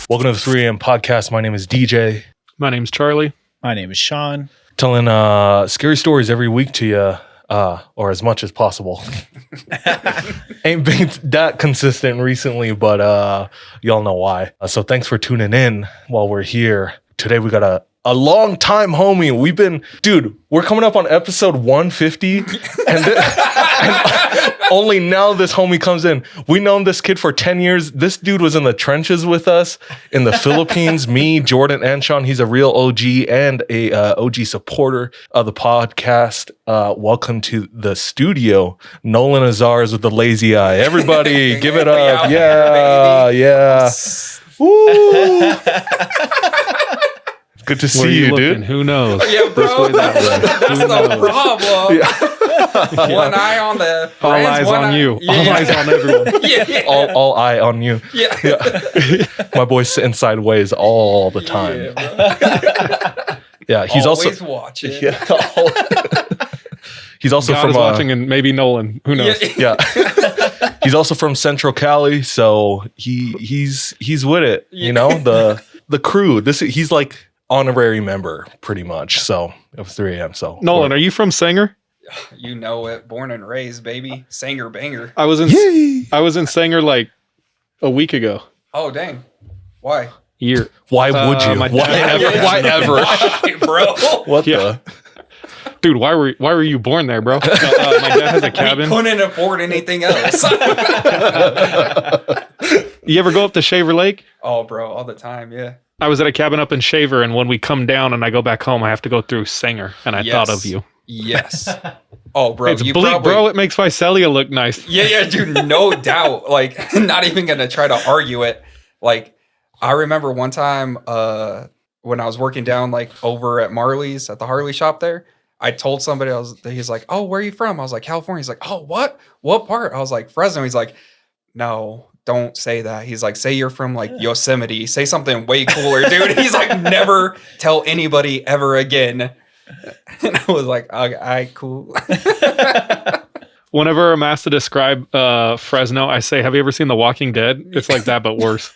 Welcome to the 3 a.m. podcast. My name is DJ. My name's Charlie. My name is Sean. Telling scary stories every week to you, or as much as possible. Ain't been that consistent recently, but y'all know why. So thanks for tuning in while we're here. Today we got a long time homie. We're coming up on episode 150, and only now this homie comes in. We known this kid for 10 years. This dude was in the trenches with us in the Philippines. Me, Jordan, and Sean. He's a real OG and a OG supporter of the podcast. Welcome to the studio, Nolan Azars with the lazy eye. Everybody, give it up. Yeah. Woo. Good to see you, dude. Who knows? Yeah, bro. That's the problem. Yeah. One eye on the all eyes on you. Yeah. All eyes on everyone. Yeah. All eye on you. Yeah. My boy's sitting sideways all the time. Yeah, he's always watching. Yeah. He's also God from is watching, and maybe Nolan. Who knows? Yeah. He's also from Central Cali, so he's with it. You know, the crew. He's like honorary member, pretty much. So it was 3 a.m. So Nolan, are you from Sanger? You know it. Born and raised, baby. Sanger banger. I was in Sanger like a week ago. Oh dang. Why? Year. Why would you? Why ever? Why, bro? What the? Dude, why were you born there, bro? My dad has a cabin. We couldn't afford anything else. You ever go up to Shaver Lake? Oh, bro, all the time, yeah. I was at a cabin up in Shaver, and when we come down and I go back home, I have to go through Sanger, and I thought of you. Yes. Oh, bro, it's bleak, bro. It makes Visalia look nice. Yeah, dude, no doubt. Like, not even gonna try to argue it. Like, I remember one time when I was working down like over at Marley's at the Harley shop there. I told somebody, he's like, "Oh, where are you from?" I was like, "California." He's like, "Oh, what? What part?" I was like, "Fresno." He's like, "No, don't say that." He's like, "Say you're from like Yosemite. Say something way cooler, dude." He's like, "Never tell anybody ever again." And I was like, "All right, cool." Whenever I'm asked to describe Fresno, I say, "Have you ever seen The Walking Dead?" It's like that, but worse.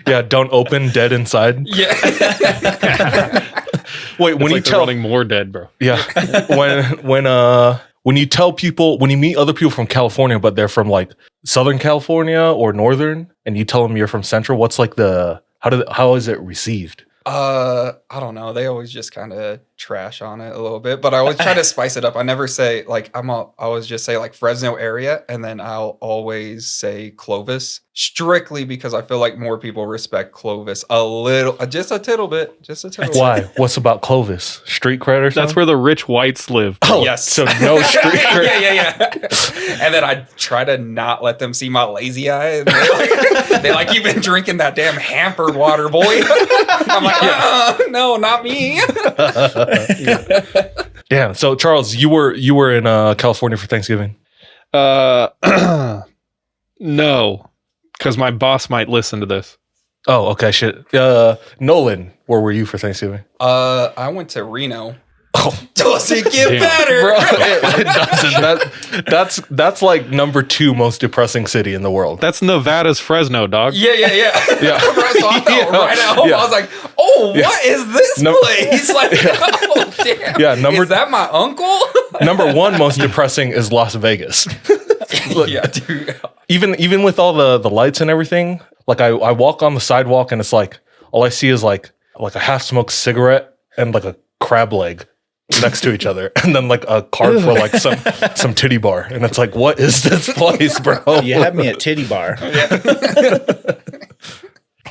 Yeah, don't open, dead inside. Yeah. Wait, when you tell running more dead, bro. Yeah. When you tell people, when you meet other people from California, but they're from like Southern California or Northern, and you tell them you're from Central, what's like how is it received? I don't know. They always just kind of trash on it a little bit, but I always try to spice it up. I never say like I always just say like Fresno area, and then I'll always say Clovis, strictly because I feel like more people respect Clovis a little, just a tittle bit. Why? What's about Clovis? Street cred or something? That's where the rich whites live. Oh, yes. So no street cred. Yeah. And then I try to not let them see my lazy eye. And they like, "You've been drinking that damn hampered water, boy." I'm like, no, not me. Yeah. So Charles, you were in California for Thanksgiving? No, because my boss might listen to this. Oh, okay. Shit. Nolan, where were you for Thanksgiving? I went to Reno. Oh, does it get better? Bro, it doesn't. That's like number 2 most depressing city in the world. That's Nevada's Fresno, dog. Yeah. Yeah. So I felt right at home. Yeah. I was like, "Oh, what is this place?" Like, oh damn. Yeah, is that my uncle? Number 1 most depressing is Las Vegas. Yeah, dude. Even with all the lights and everything, like I walk on the sidewalk and it's like all I see is like a half smoked cigarette and like a crab leg next to each other, and then like a cart for like some titty bar, and it's like, what is this place, bro? You had me at titty bar.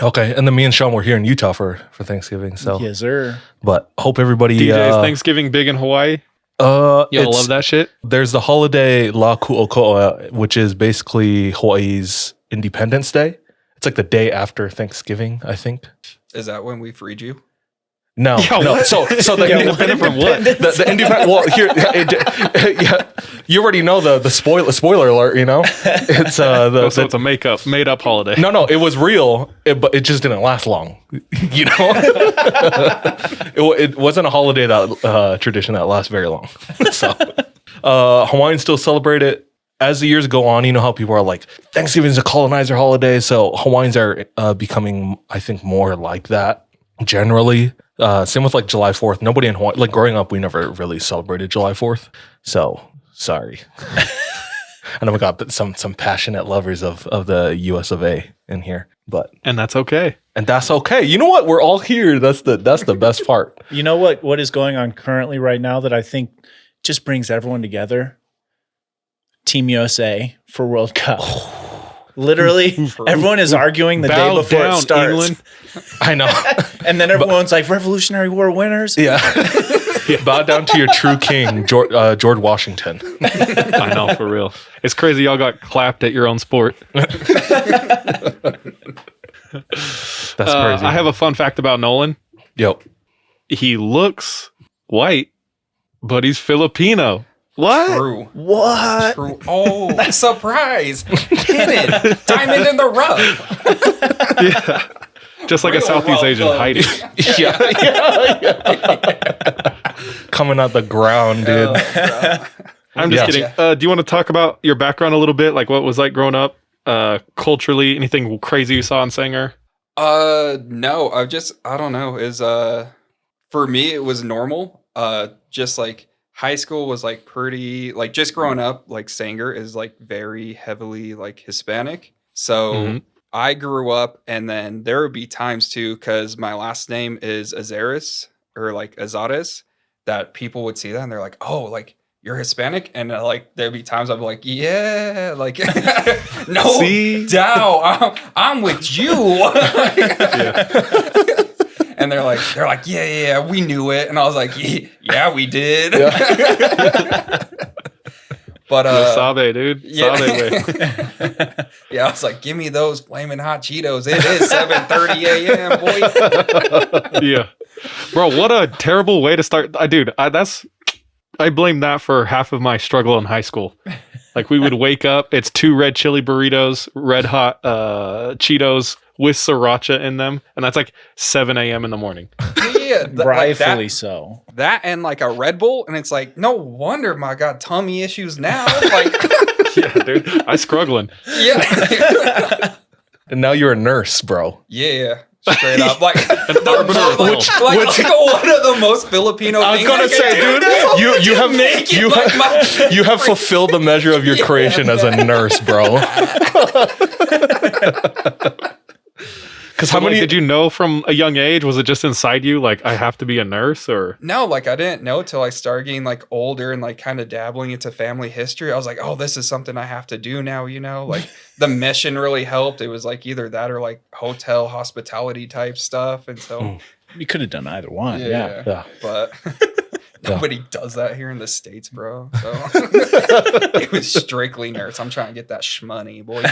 Okay, and then me and Sean were here in Utah for Thanksgiving. So yes, sir. But hope everybody. DJ's Thanksgiving big in Hawaii. Y'all love that shit. There's the holiday La Ku'oko'a, which is basically Hawaii's Independence Day. It's like the day after Thanksgiving, I think. Is that when we freed you? No. So the independent from what? The independent. Well, here, you already know the spoiler alert. You know, it's so it's a made up holiday. No, it was real, but it just didn't last long. You know, it wasn't a holiday that tradition that lasts very long. So Hawaiians still celebrate it. as the years go on, you know how people are like, Thanksgiving is a colonizer holiday. So Hawaiians are becoming, I think, more like that generally. Same with like July 4th. Nobody in Hawaii, like growing up, we never really celebrated July 4th. So sorry. I know we got some passionate lovers of the US of A in here, and that's okay. And that's okay. You know what? We're all here. That's the best part. You know what is going on currently right now that I think just brings everyone together? Team USA for World Cup. Literally, everyone is arguing the day before it starts. England. I know. And then everyone's like, Revolutionary War winners? Yeah. Bow down to your true king, George Washington. I know, for real. It's crazy y'all got clapped at your own sport. That's crazy. I have a fun fact about Nolan. Yo. He looks white, but he's Filipino. What? True. What? True. Oh, surprise. Hidden. Diamond in the rough. Yeah. Just like a Real Southeast rough, Asian though. hiding. Yeah. Coming out the ground, dude. I'm just Yeah. kidding. Do you want to talk about your background a little bit? Like what was like growing up culturally? Anything crazy you saw in Sanger? No, I don't know. For me, it was normal. Just like high school was like pretty, like just growing up, like Sanger is like very heavily like Hispanic. So Mhm. I grew up, and then there would be times too, because my last name is Azares or like Azares, that people would see that and they're like, oh, like you're Hispanic. And like there'd be times I'd be like, yeah, like no See? doubt, I'm with you. And they're like, yeah, we knew it. And I was like, yeah, we did. But Sabe, dude. yeah. Sabe way. Yeah, I was like, give me those flaming hot Cheetos. It is 7:30 a.m., boy. Yeah. Bro, what a terrible way to start. Dude, I blame that for half of my struggle in high school. Like we would wake up, it's 2 red chili burritos, red hot Cheetos with sriracha in them. And that's like 7 a.m. in the morning. Yeah, Rightfully so. that and like a Red Bull, and it's like, no wonder I got tummy issues now. Like, Yeah, dude. I struggling. yeah. And now you're a nurse, bro. Yeah, straight up. Like, arbiter of like, will. like one of the most Filipino I was things gonna I can say, do. dude, you have Make it you like have, you have fulfilled the measure of your creation as a nurse, bro. Because how many did you know from a young age? Was it just inside you? Like, I have to be a nurse or? No, like I didn't know till I started getting like older and like kind of dabbling into family history. I was like, oh, this is something I have to do now, you know? Like the mission really helped. It was like either that or like hotel hospitality type stuff. And so You could have done either one. Yeah. Yeah. but nobody does that here in the States, bro. So it was strictly nurse. I'm trying to get that shmoney, boy.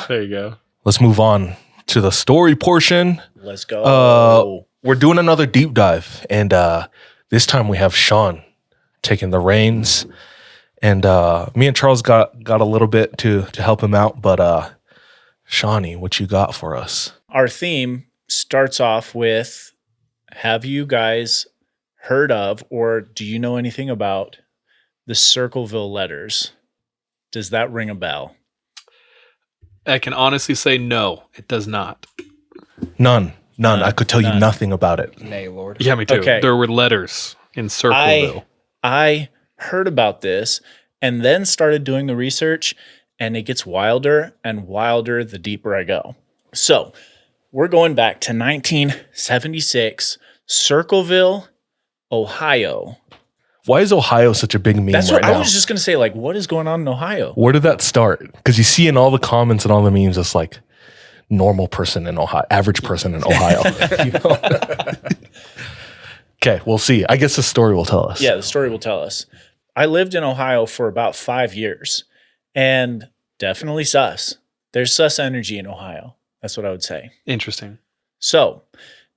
There you go. Let's move on to the story portion. Let's go. We're doing another deep dive, and this time we have Sean taking the reins. And me and Charles got a little bit to help him out, but Shawnee, what you got for us? Our theme starts off with, have you guys heard of or do you know anything about the Circleville letters? Does that ring a bell? I can honestly say no, it does not. None. I could tell you None. nothing about it. Nay, Lord. Yeah, me too. Okay. There were letters in Circleville. I heard about this and then started doing the research, and it gets wilder and wilder the deeper I go. So we're going back to 1976, Circleville, Ohio. Why is Ohio such a big meme That's right what now? I was just going to say. Like, what is going on in Ohio? Where did that start? Because you see in all the comments and all the memes, it's like normal person in Ohio, average person in Ohio. You know? Okay, we'll see. I guess the story will tell us. Yeah, the story will tell us. I lived in Ohio for about 5 years, and definitely sus. There's sus energy in Ohio. That's what I would say. Interesting. So,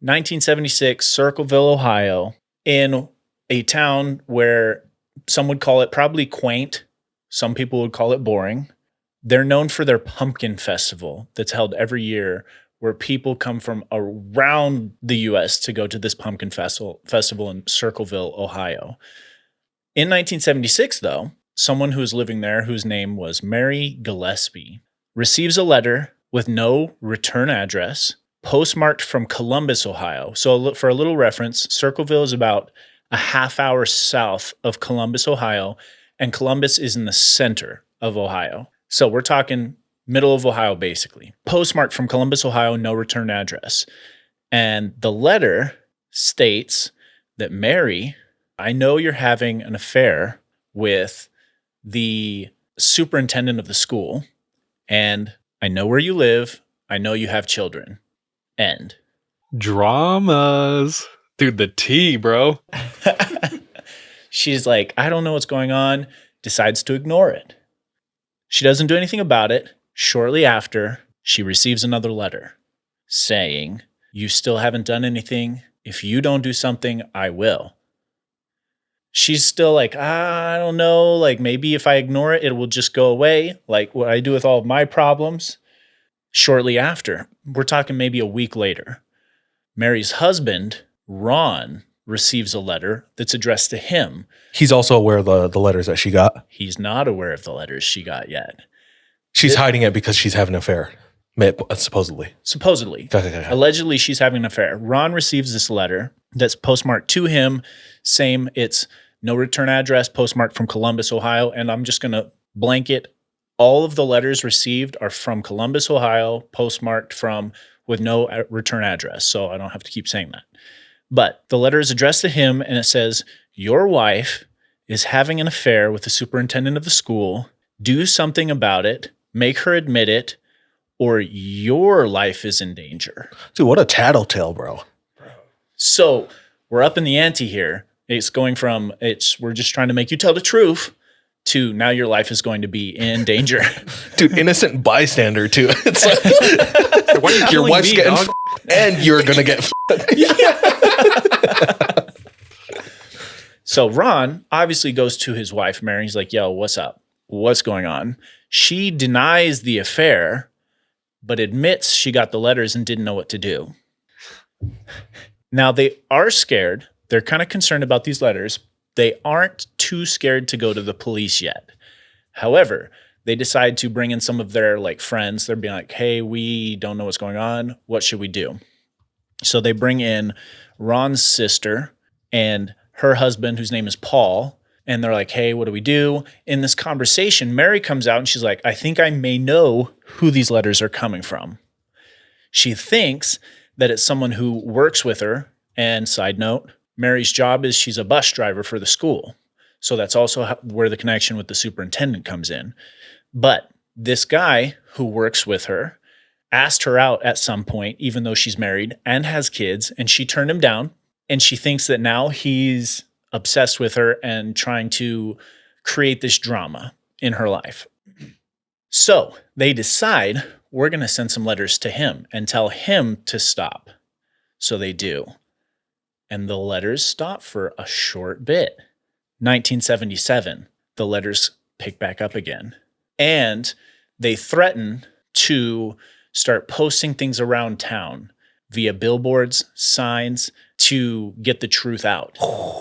1976, Circleville, Ohio, in a town where some would call it probably quaint. Some people would call it boring. They're known for their pumpkin festival that's held every year, where people come from around the U.S. to go to this pumpkin festival in Circleville, Ohio. In 1976, though, someone who was living there whose name was Mary Gillespie receives a letter with no return address, postmarked from Columbus, Ohio. So for a little reference, Circleville is about a half hour south of Columbus, Ohio, and Columbus is in the center of Ohio. So we're talking middle of Ohio, basically. Postmarked from Columbus, Ohio, no return address. And the letter states that Mary, I know you're having an affair with the superintendent of the school, and I know where you live. I know you have children. End. Dramas. Dude, the tea, bro. She's like, I don't know what's going on. Decides to ignore it. She doesn't do anything about it. Shortly after, she receives another letter saying, you still haven't done anything. If you don't do something, I will. She's still like, I don't know. Like maybe if I ignore it, it will just go away. Like what I do with all of my problems. Shortly after, we're talking maybe a week later, Mary's husband, Ron, receives a letter that's addressed to him. He's also aware of the letters that she got. He's not aware of the letters she got yet. She's hiding it because she's having an affair, supposedly. Supposedly. Okay. Allegedly, she's having an affair. Ron receives this letter that's postmarked to him. Same, it's no return address, postmarked from Columbus, Ohio. And I'm just going to blanket all of the letters received are from Columbus, Ohio, postmarked from with no return address. So I don't have to keep saying that. But the letter is addressed to him and it says, your wife is having an affair with the superintendent of the school. Do something about it. Make her admit it, or your life is in danger. Dude, what a tattletale, bro. So we're up in the ante here. It's going from we're just trying to make you tell the truth to now your life is going to be in danger. Dude, innocent bystander too. It's like Why are you your killing wife's me, getting dog? and you're gonna get So Ron obviously goes to his wife, Mary. He's like, yo, what's up? What's going on? She denies the affair, but admits she got the letters and didn't know what to do. Now, they are scared. They're kind of concerned about these letters. They aren't too scared to go to the police yet. However, they decide to bring in some of their friends. They're being like, hey, we don't know what's going on. What should we do? So they bring in Ron's sister and her husband, whose name is Paul. And they're like, hey, what do we do? In this conversation, Mary comes out and she's like, I think I may know who these letters are coming from. She thinks that it's someone who works with her. And side note, Mary's job is she's a bus driver for the school. So that's also where the connection with the superintendent comes in. But this guy who works with her asked her out at some point, even though she's married and has kids, and she turned him down. And she thinks that now he's obsessed with her and trying to create this drama in her life. So they decide we're going to send some letters to him and tell him to stop. So they do. And the letters stop for a short bit. 1977, the letters pick back up again. And they threaten to start posting things around town via billboards, signs, to get the truth out.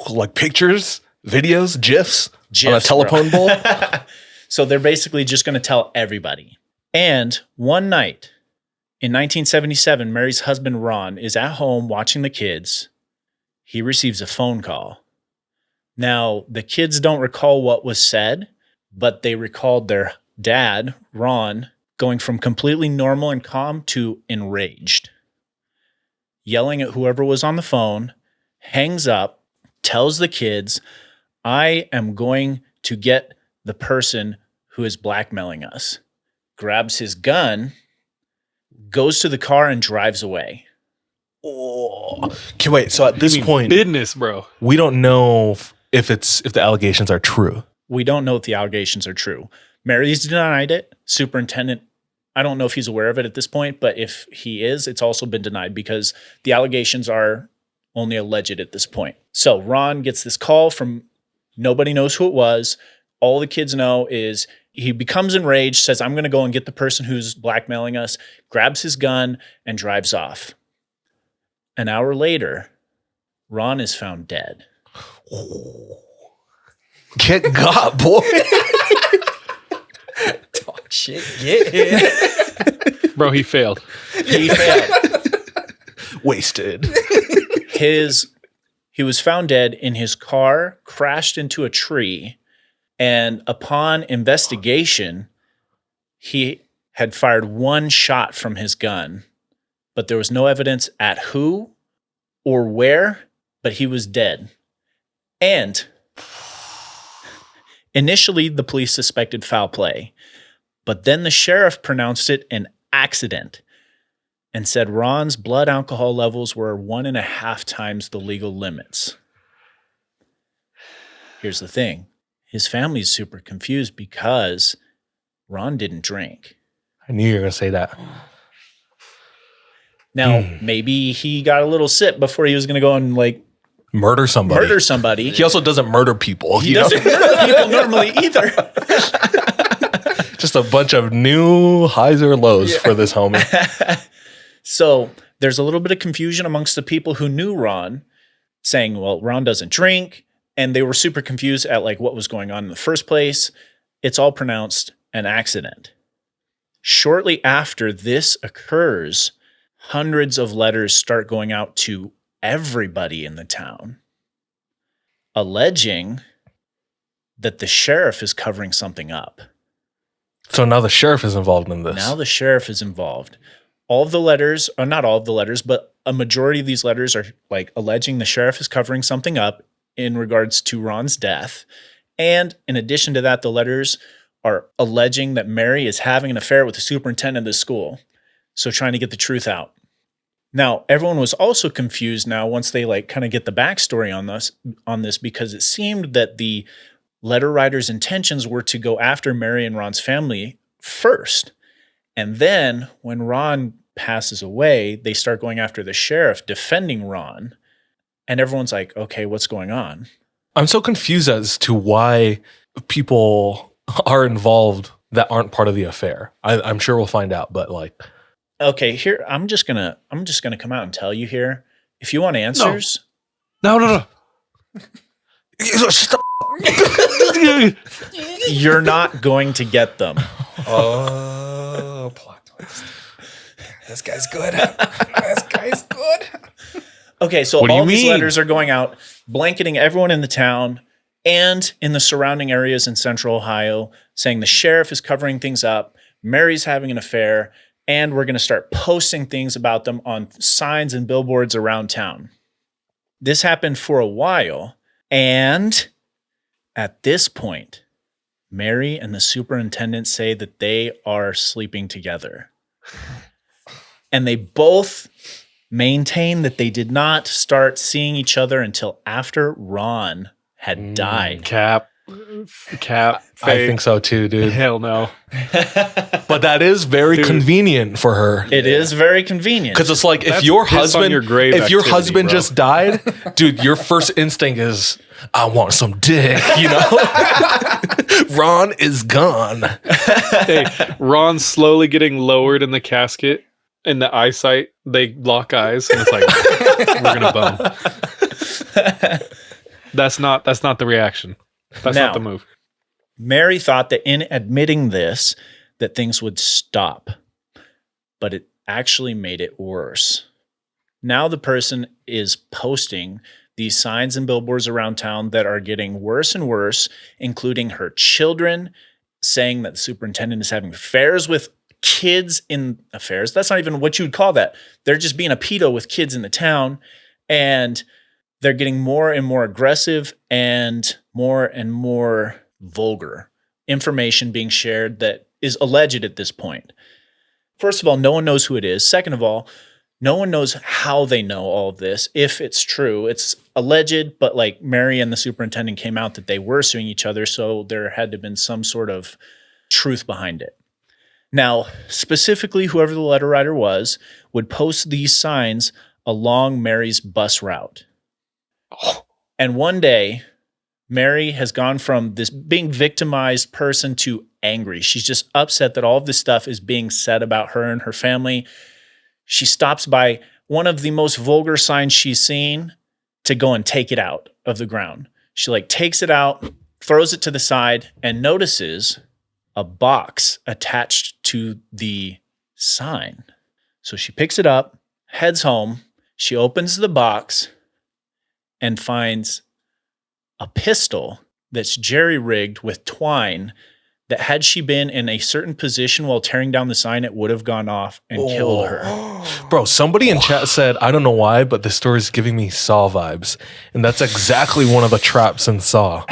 like pictures, videos, GIFs on a GIFs, telephone bro. pole. So they're basically just going to tell everybody. And one night in 1977, Mary's husband, Ron, is at home watching the kids. He receives a phone call. Now, the kids don't recall what was said, but they recalled their dad, Ron, going from completely normal and calm to enraged, yelling at whoever was on the phone, hangs up, tells the kids, I am going to get the person who is blackmailing us, grabs his gun, goes to the car and drives away. Oh. Okay, wait. So at this point, Business, bro. we don't know if the allegations are true. We don't know if the allegations are true. Mary's denied it. Superintendent, I don't know if he's aware of it at this point, but if he is, it's also been denied because the allegations are only alleged at this point. So Ron gets this call from nobody knows who it was. All the kids know is he becomes enraged, says, I'm going to go and get the person who's blackmailing us, grabs his gun and drives off. An hour later, Ron is found dead. Get got, boy. Talk shit. Get it. Bro, he failed. He failed. Wasted. He was found dead in his car, crashed into a tree, and upon investigation, he had fired one shot from his gun, but there was no evidence at who or where, but he was dead. And initially, the police suspected foul play, but then the sheriff pronounced it an accident and said Ron's blood alcohol levels were 1.5 times the legal limits. Here's the thing. His family's super confused because Ron didn't drink. I knew you were going to say that. Now, maybe he got a little sip before he was going to go and like Murder somebody. He also doesn't murder people. He doesn't murder people normally either. Just a bunch of new highs or lows for this homie. So there's a little bit of confusion amongst the people who knew Ron, saying, well, Ron doesn't drink. And they were super confused at like what was going on in the first place. It's all pronounced an accident. Shortly after this occurs, hundreds of letters start going out to everybody in the town, alleging that the sheriff is covering something up. So now the sheriff is involved in this. Now the sheriff is involved. All of the letters, or not all of the letters, but a majority of these letters are like alleging the sheriff is covering something up in regards to Ron's death. And in addition to that, the letters are alleging that Mary is having an affair with the superintendent of the school. So trying to get the truth out. Now, everyone was also confused now once they like kind of get the backstory on this because it seemed that the letter writer's intentions were to go after Mary and Ron's family first. And then when Ron passes away, they start going after the sheriff defending Ron. And everyone's like, okay, what's going on? I'm so confused as to why people are involved that aren't part of the affair. I'm sure we'll find out, but like, okay, here I'm just gonna come out and tell you here. If you want answers, No. you're not going to get them. Oh, plot twist. This guy's good. This guy's good. Okay, so What do all you these mean? letters are going out, blanketing everyone in the town and in the surrounding areas in central Ohio, saying the sheriff is covering things up, Mary's having an affair, and we're going to start posting things about them on signs and billboards around town. This happened for a while, and at this point, Mary and the superintendent say that they are sleeping together. And they both maintain that they did not start seeing each other until after Ron had died. Cap. I think so too, dude. Hell no. But that is very convenient for her. It is very convenient. Because it's like if That's your piss on husband, your grave if your activity, husband bro. just died, dude, your first instinct is, I want some dick, you know? Ron is gone. Hey, Ron's slowly getting lowered in the casket. In the eyesight, they lock eyes, and it's like we're gonna bone. That's not the reaction. That's Now, not the move. Mary thought that in admitting this, that things would stop, but it actually made it worse. Now the person is posting these signs and billboards around town that are getting worse and worse, including her children, saying that the superintendent is having affairs with kids in affairs. That's not even what you would call that. They're just being a pedo with kids in the town, and they're getting more and more aggressive and more vulgar information being shared that is alleged at this point. First of all, no one knows who it is. Second of all, no one knows how they know all of this. If it's true, it's alleged, but like Mary and the superintendent came out that they were suing each other, so there had to have been some sort of truth behind it. Now, specifically, whoever the letter writer was would post these signs along Mary's bus route. And one day, Mary has gone from this being victimized person to angry. She's just upset that all of this stuff is being said about her and her family. She stops by one of the most vulgar signs she's seen to go and take it out of the ground. She like takes it out, throws it to the side, and notices a box attached to the sign. So she picks it up, heads home. She opens the box and finds a pistol that's jerry-rigged with twine that had she been in a certain position while tearing down the sign, it would have gone off and killed her. Bro, somebody in chat said, I don't know why, but this story is giving me Saw vibes. And that's exactly one of the traps in Saw.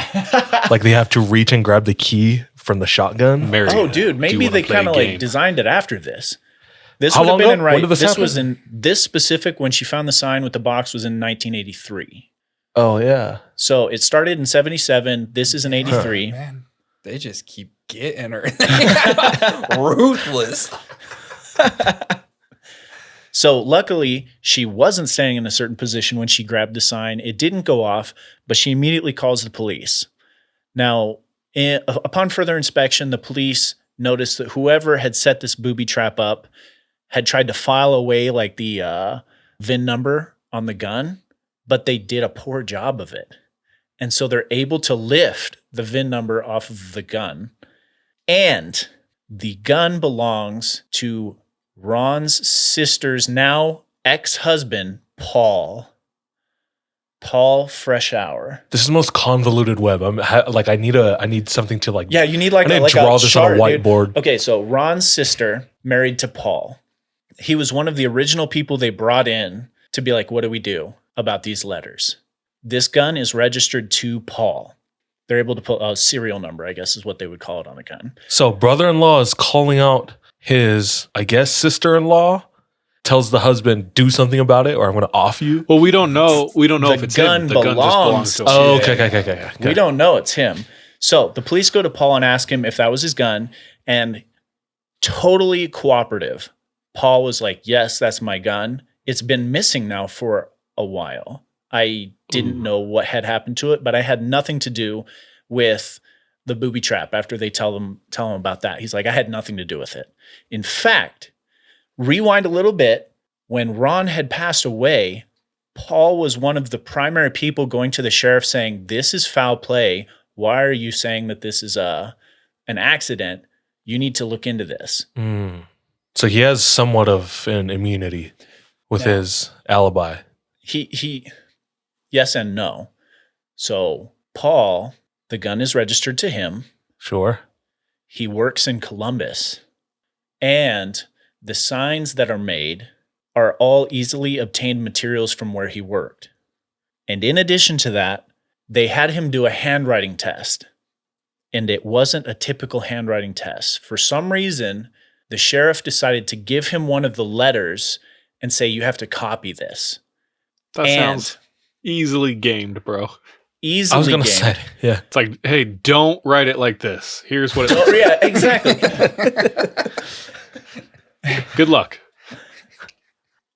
Like they have to reach and grab the key from the shotgun. Mary, Oh, dude, do maybe you they wanna play kind a of game? like designed it after this. This How would have long been ago? in When right. did this This happen? was in this specific when she found the sign with the box was in 1983. Oh, yeah. So it started in 77. This is in 83. Man, they just keep getting her. Ruthless. So luckily, she wasn't standing in a certain position when she grabbed the sign. It didn't go off, but she immediately calls the police. Now, upon further inspection, the police noticed that whoever had set this booby trap up had tried to file away like the VIN number on the gun, but they did a poor job of it. And so they're able to lift the VIN number off of the gun. And the gun belongs to Ron's sister's now ex-husband, Paul. Paul Freshour. This is the most convoluted web. I need something to like. Yeah, you need like I a, need like to draw a this chart, on a dude. whiteboard. Okay, so Ron's sister married to Paul. He was one of the original people they brought in to be like, what do we do about these letters? This gun is registered to Paul. They're able to put a serial number, I guess is what they would call it on the gun. So brother-in-law is calling out his, I guess, sister-in-law, tells the husband, do something about it or I'm going to off you. Well, we don't know. We don't know The if it's gun him. The gun just belongs to him. Oh, okay. We don't know it's him. So the police go to Paul and ask him if that was his gun, and totally cooperative. Paul was like, yes, that's my gun. It's been missing now for a while. I didn't know what had happened to it, but I had nothing to do with the booby trap after they tell him about that. He's like, I had nothing to do with it. In fact, rewind a little bit. When Ron had passed away, Paul was one of the primary people going to the sheriff saying, this is foul play. Why are you saying that this is an accident? You need to look into this. So he has somewhat of an immunity with his alibi. He yes and no. So Paul, the gun is registered to him. Sure. He works in Columbus. And the signs that are made are all easily obtained materials from where he worked. And in addition to that, they had him do a handwriting test. And it wasn't a typical handwriting test. For some reason, the sheriff decided to give him one of the letters and say, you have to copy this. That sounds easily gamed, bro. Easily I was going to gamed. say, yeah. It's like, hey, don't write it like this. Here's what it Oh, yeah, exactly. Good luck.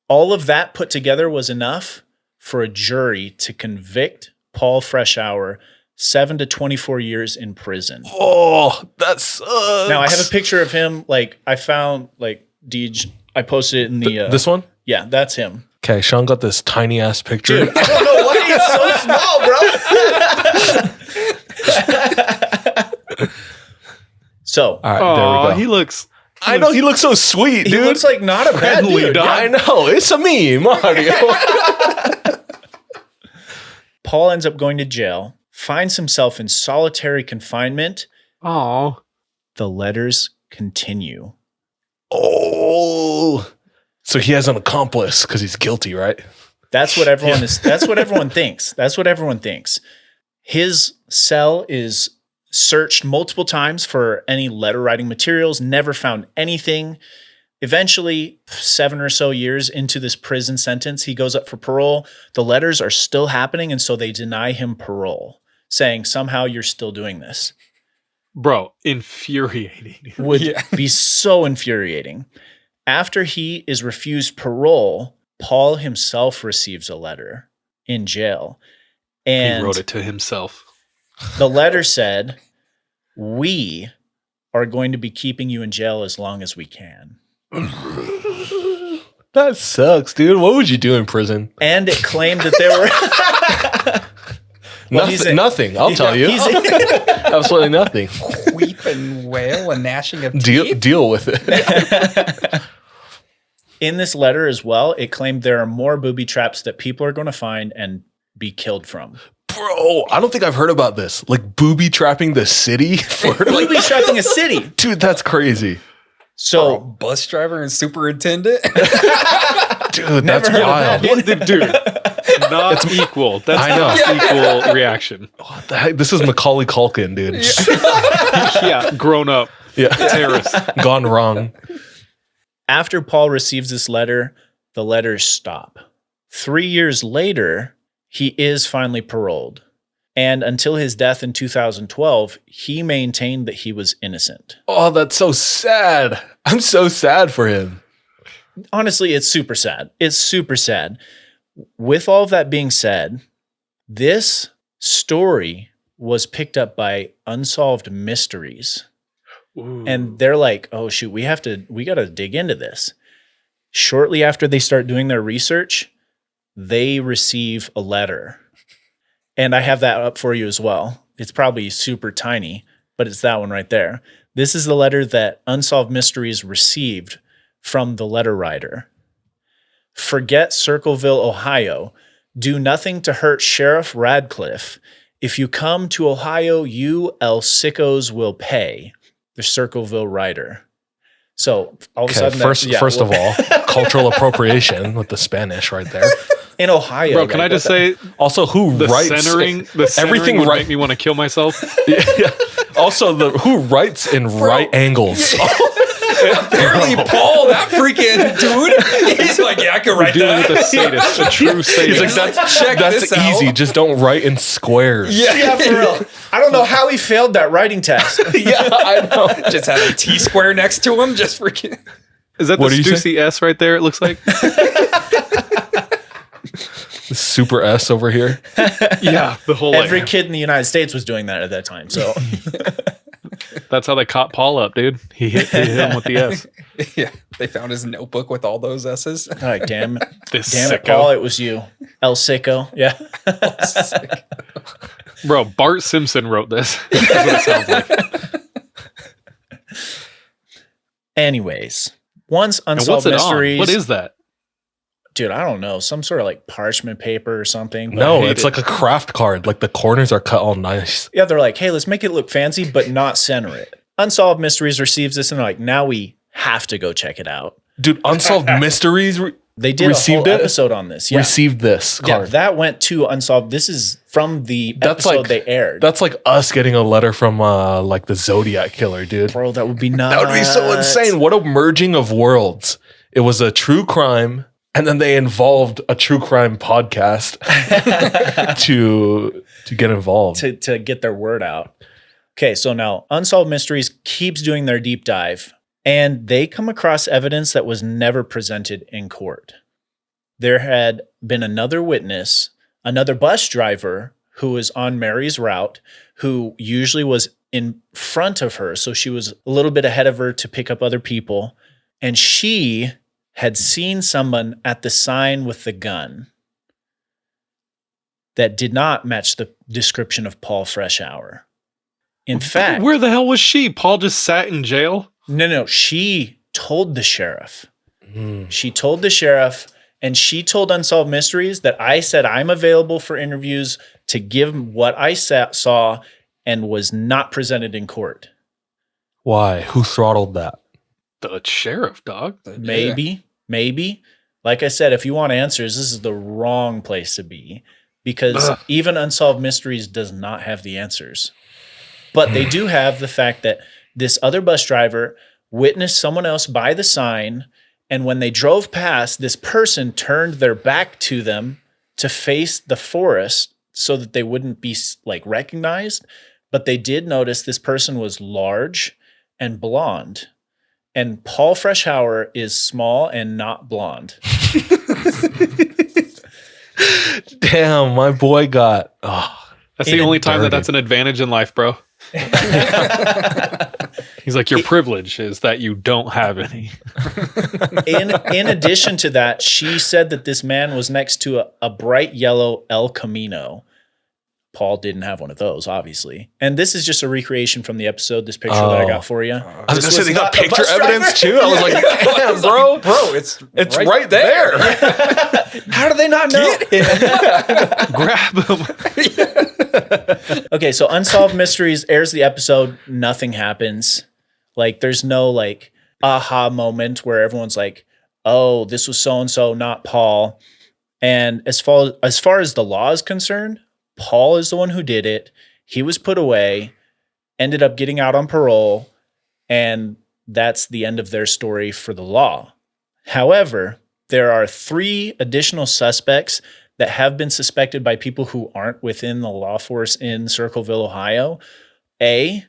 All of that put together was enough for a jury to convict Paul Freshour 7 to 24 years in prison. Oh, that sucks. Now, I have a picture of him. Like, I found, like, Deej, I posted it in the... this one? Yeah, that's him. Okay, Sean got this tiny ass picture. Dude, I don't know why he's so small, bro. So, All right, there we go. He looks... I know, he looks so sweet, he dude. looks like not a bad Friendly, dude. dog. I know, it's a me, Mario. Paul ends up going to jail, finds himself in solitary confinement. Oh. The letters continue. Oh. So he has an accomplice because he's guilty, right? That's what everyone is. That's what everyone thinks. That's what everyone thinks. His cell is searched multiple times for any letter writing materials, never found anything. Eventually, 7 or so years into this prison sentence, he goes up for parole. The letters are still happening, and so they deny him parole, saying somehow you're still doing this. Bro, infuriating. Would be so infuriating. After he is refused parole, Paul himself receives a letter in jail. And He wrote it to himself. the letter said, we are going to be keeping you in jail as long as we can. That sucks, dude. What would you do in prison? And it claimed that there were Well, he's in- nothing. I'll tell you. He's in- Absolutely nothing. Weeping wail and gnashing of teeth. Deal with it. In this letter as well, it claimed there are more booby traps that people are going to find and be killed from. Bro, I don't think I've heard about this. Like booby trapping the city for Booby trapping a city. dude, that's crazy. So Bus driver and superintendent. Dude, Never that's heard of wild. that. Dude, not equal. That's I know. not equal reaction. What the heck? This is Macaulay Culkin, dude. Yeah, grown up. Yeah. Terrorist. Gone wrong. after Paul receives this letter, the letters stop. 3 years later, he is finally paroled. And until his death in 2012, he maintained that he was innocent. Oh, that's so sad. I'm so sad for him. Honestly, it's super sad. It's super sad. With all of that being said, this story was picked up by Unsolved Mysteries. Ooh. And they're like, oh shoot, we got to dig into this. Shortly after they start doing their research, they receive a letter. And I have that up for you as well. It's probably super tiny, but it's that one right there. This is the letter that Unsolved Mysteries received from the letter writer. Forget Circleville, Ohio. Do nothing to hurt Sheriff Radcliffe. If you come to Ohio, you El Sickos will pay. The Circleville writer. So all of a sudden, first of all, cultural appropriation with the Spanish right there. in Ohio, Bro, can I just say Also, who the writes centering everything would right? make me want to kill myself? Yeah. Also, who writes in right angles? Apparently, Paul, that freaking dude, he's like, yeah, I can We're write dealing that. with a sadist, a true sadist. He's like, Check that's this out. easy. Just don't write in squares. Yeah, for real. I don't know how he failed that writing test. Yeah, I know. Just had a T square next to him, just freaking. Is that What the do you say? Stussy S right there? It looks like. Super S over here. Yeah, the whole. Every like, kid in the United States was doing that at that time. So that's how they caught Paul up, dude. He hit him with the S. Yeah, they found his notebook with all those S's. like, damn it, This Paul, sicko. it was you, El Sicko. Yeah. Bro, Bart Simpson wrote this. That's what it sounds like. Anyways, once And what's Unsolved it Mysteries. on? What is that? Dude, I don't know. Some sort of like parchment paper or something. But No, hate it's it. like a craft card. Like the corners are cut all nice. yeah, they're like, hey, let's make it look fancy, but not center it. Unsolved Mysteries receives this and they're like, now we have to go check it out. Dude, Unsolved Mysteries They did Received a whole it? episode on this. Yeah. received this Yeah, card. that went to Unsolved. This is from the That's episode like- they aired. That's like us getting a letter from like the Zodiac Killer, dude. Bro, that would be nuts. That would be so insane. What a merging of worlds. It was a true crime, and then they involved a true crime podcast to get involved. to get their word out. Okay, so now Unsolved Mysteries keeps doing their deep dive, and they come across evidence that was never presented in court. There had been another witness, another bus driver who was on Mary's route, who usually was in front of her, so she was a little bit ahead of her to pick up other people, and she had seen someone at the sign with the gun that did not match the description of Paul Freshour. In fact, Where the hell was she? Paul just sat in jail? no, she told the sheriff. Mm. She told the sheriff, and she told Unsolved Mysteries that I said I'm available for interviews to give what I saw and was not presented in court. Why? Who throttled that? The sheriff, dog. Maybe. Like I said, if you want answers, this is the wrong place to be because Ugh. even Unsolved Mysteries does not have the answers. But they do have the fact that this other bus driver witnessed someone else by the sign, and when they drove past, this person turned their back to them to face the forest so that they wouldn't be like recognized. But they did notice this person was large and blonde. And Paul Freshour is small and not blonde. Damn, my boy got. Oh, That's the only time dirty. that's an advantage in life, bro. He's like, your privilege is that you don't have any. In addition to that, she said that this man was next to a bright yellow El Camino. Paul didn't have one of those, obviously. And this is just a recreation from the episode, this picture that I got for you. I was going to say they got picture evidence too. I was like, damn, bro, it's right there. How do they not know? Grab him. Okay, so Unsolved Mysteries airs the episode. Nothing happens. Like, there's no like aha moment where everyone's like, oh, this was so-and-so, not Paul. And as far as the law is concerned, Paul is the one who did it. He was put away, ended up getting out on parole, and that's the end of their story for the law. However, there are 3 additional suspects that have been suspected by people who aren't within the law force in Circleville, Ohio. A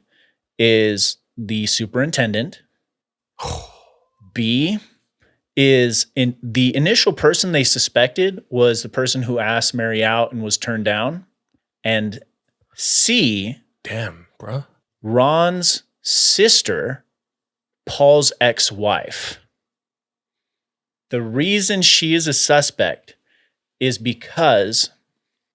is the superintendent. B is in the initial person they suspected was the person who asked Mary out and was turned down. And C, damn, bro, Ron's sister, Paul's ex-wife. The reason she is a suspect is because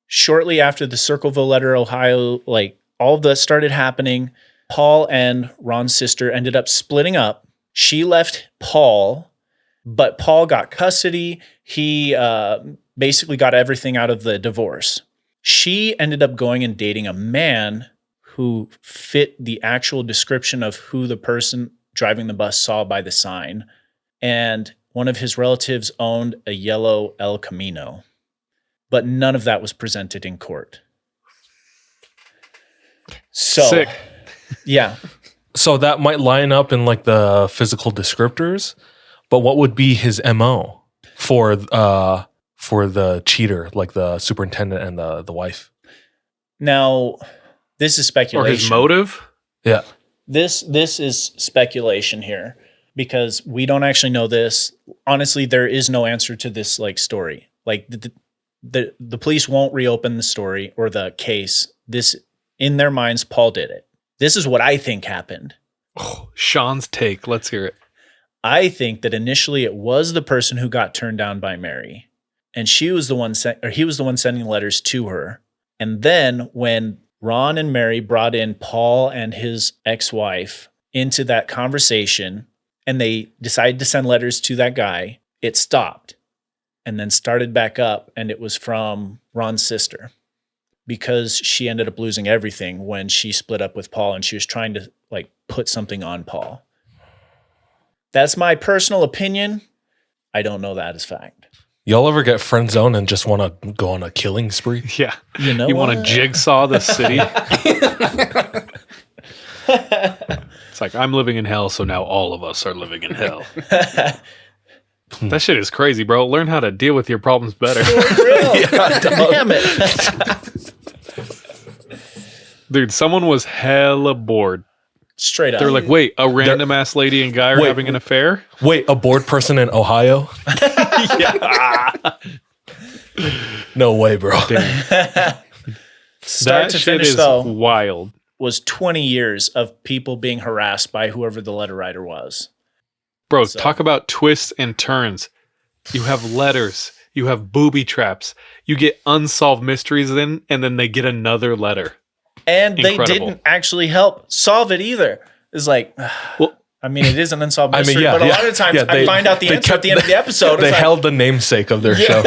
shortly after the Circleville letter, Ohio, like all of that started happening, Paul and Ron's sister ended up splitting up. She left Paul, but Paul got custody. He basically got everything out of the divorce. She ended up going and dating a man who fit the actual description of who the person driving the bus saw by the sign. And one of his relatives owned a yellow El Camino. But none of that was presented in court. So, Sick. Yeah. So that might line up in like the physical descriptors, but what would be his MO for the cheater, like the superintendent and the wife? Now, this is speculation. Or his motive? Yeah. This is speculation here because we don't actually know this. Honestly, there is no answer to this like story. Like the police won't reopen the story or the case. This, in their minds, Paul did it. This is what I think happened. Oh, Sean's take. Let's hear it. I think that initially it was the person who got turned down by Mary, and he was the one sending letters to her. And then when Ron and Mary brought in Paul and his ex-wife into that conversation, and they decided to send letters to that guy, it stopped and then started back up, and it was from Ron's sister because she ended up losing everything when she split up with Paul, and she was trying to like put something on Paul. That's my personal opinion. I don't know that as fact. Y'all ever get friend zoned and just want to go on a killing spree? Yeah. You know, You want to jigsaw the city? It's like, I'm living in hell, so now all of us are living in hell. That shit is crazy, bro. Learn how to deal with your problems better. Damn it. Dude, someone was hella bored. Straight up. They're like, wait, a random ass lady and guy are having an affair? Wait, a bored person in Ohio? Yeah. No way, bro. Start That to shit finish, is though, wild. was 20 years of people being harassed by whoever the letter writer was. Bro, So- talk about twists and turns. You have letters. You have booby traps. You get unsolved mysteries in, and then they get another letter. And Incredible. they didn't actually help solve it either. It's like, Well, I mean, it is an unsolved I mean, mystery, yeah, but a yeah. lot of times Yeah, I find out the answer at the end of the episode. They It's like, held the namesake of their show.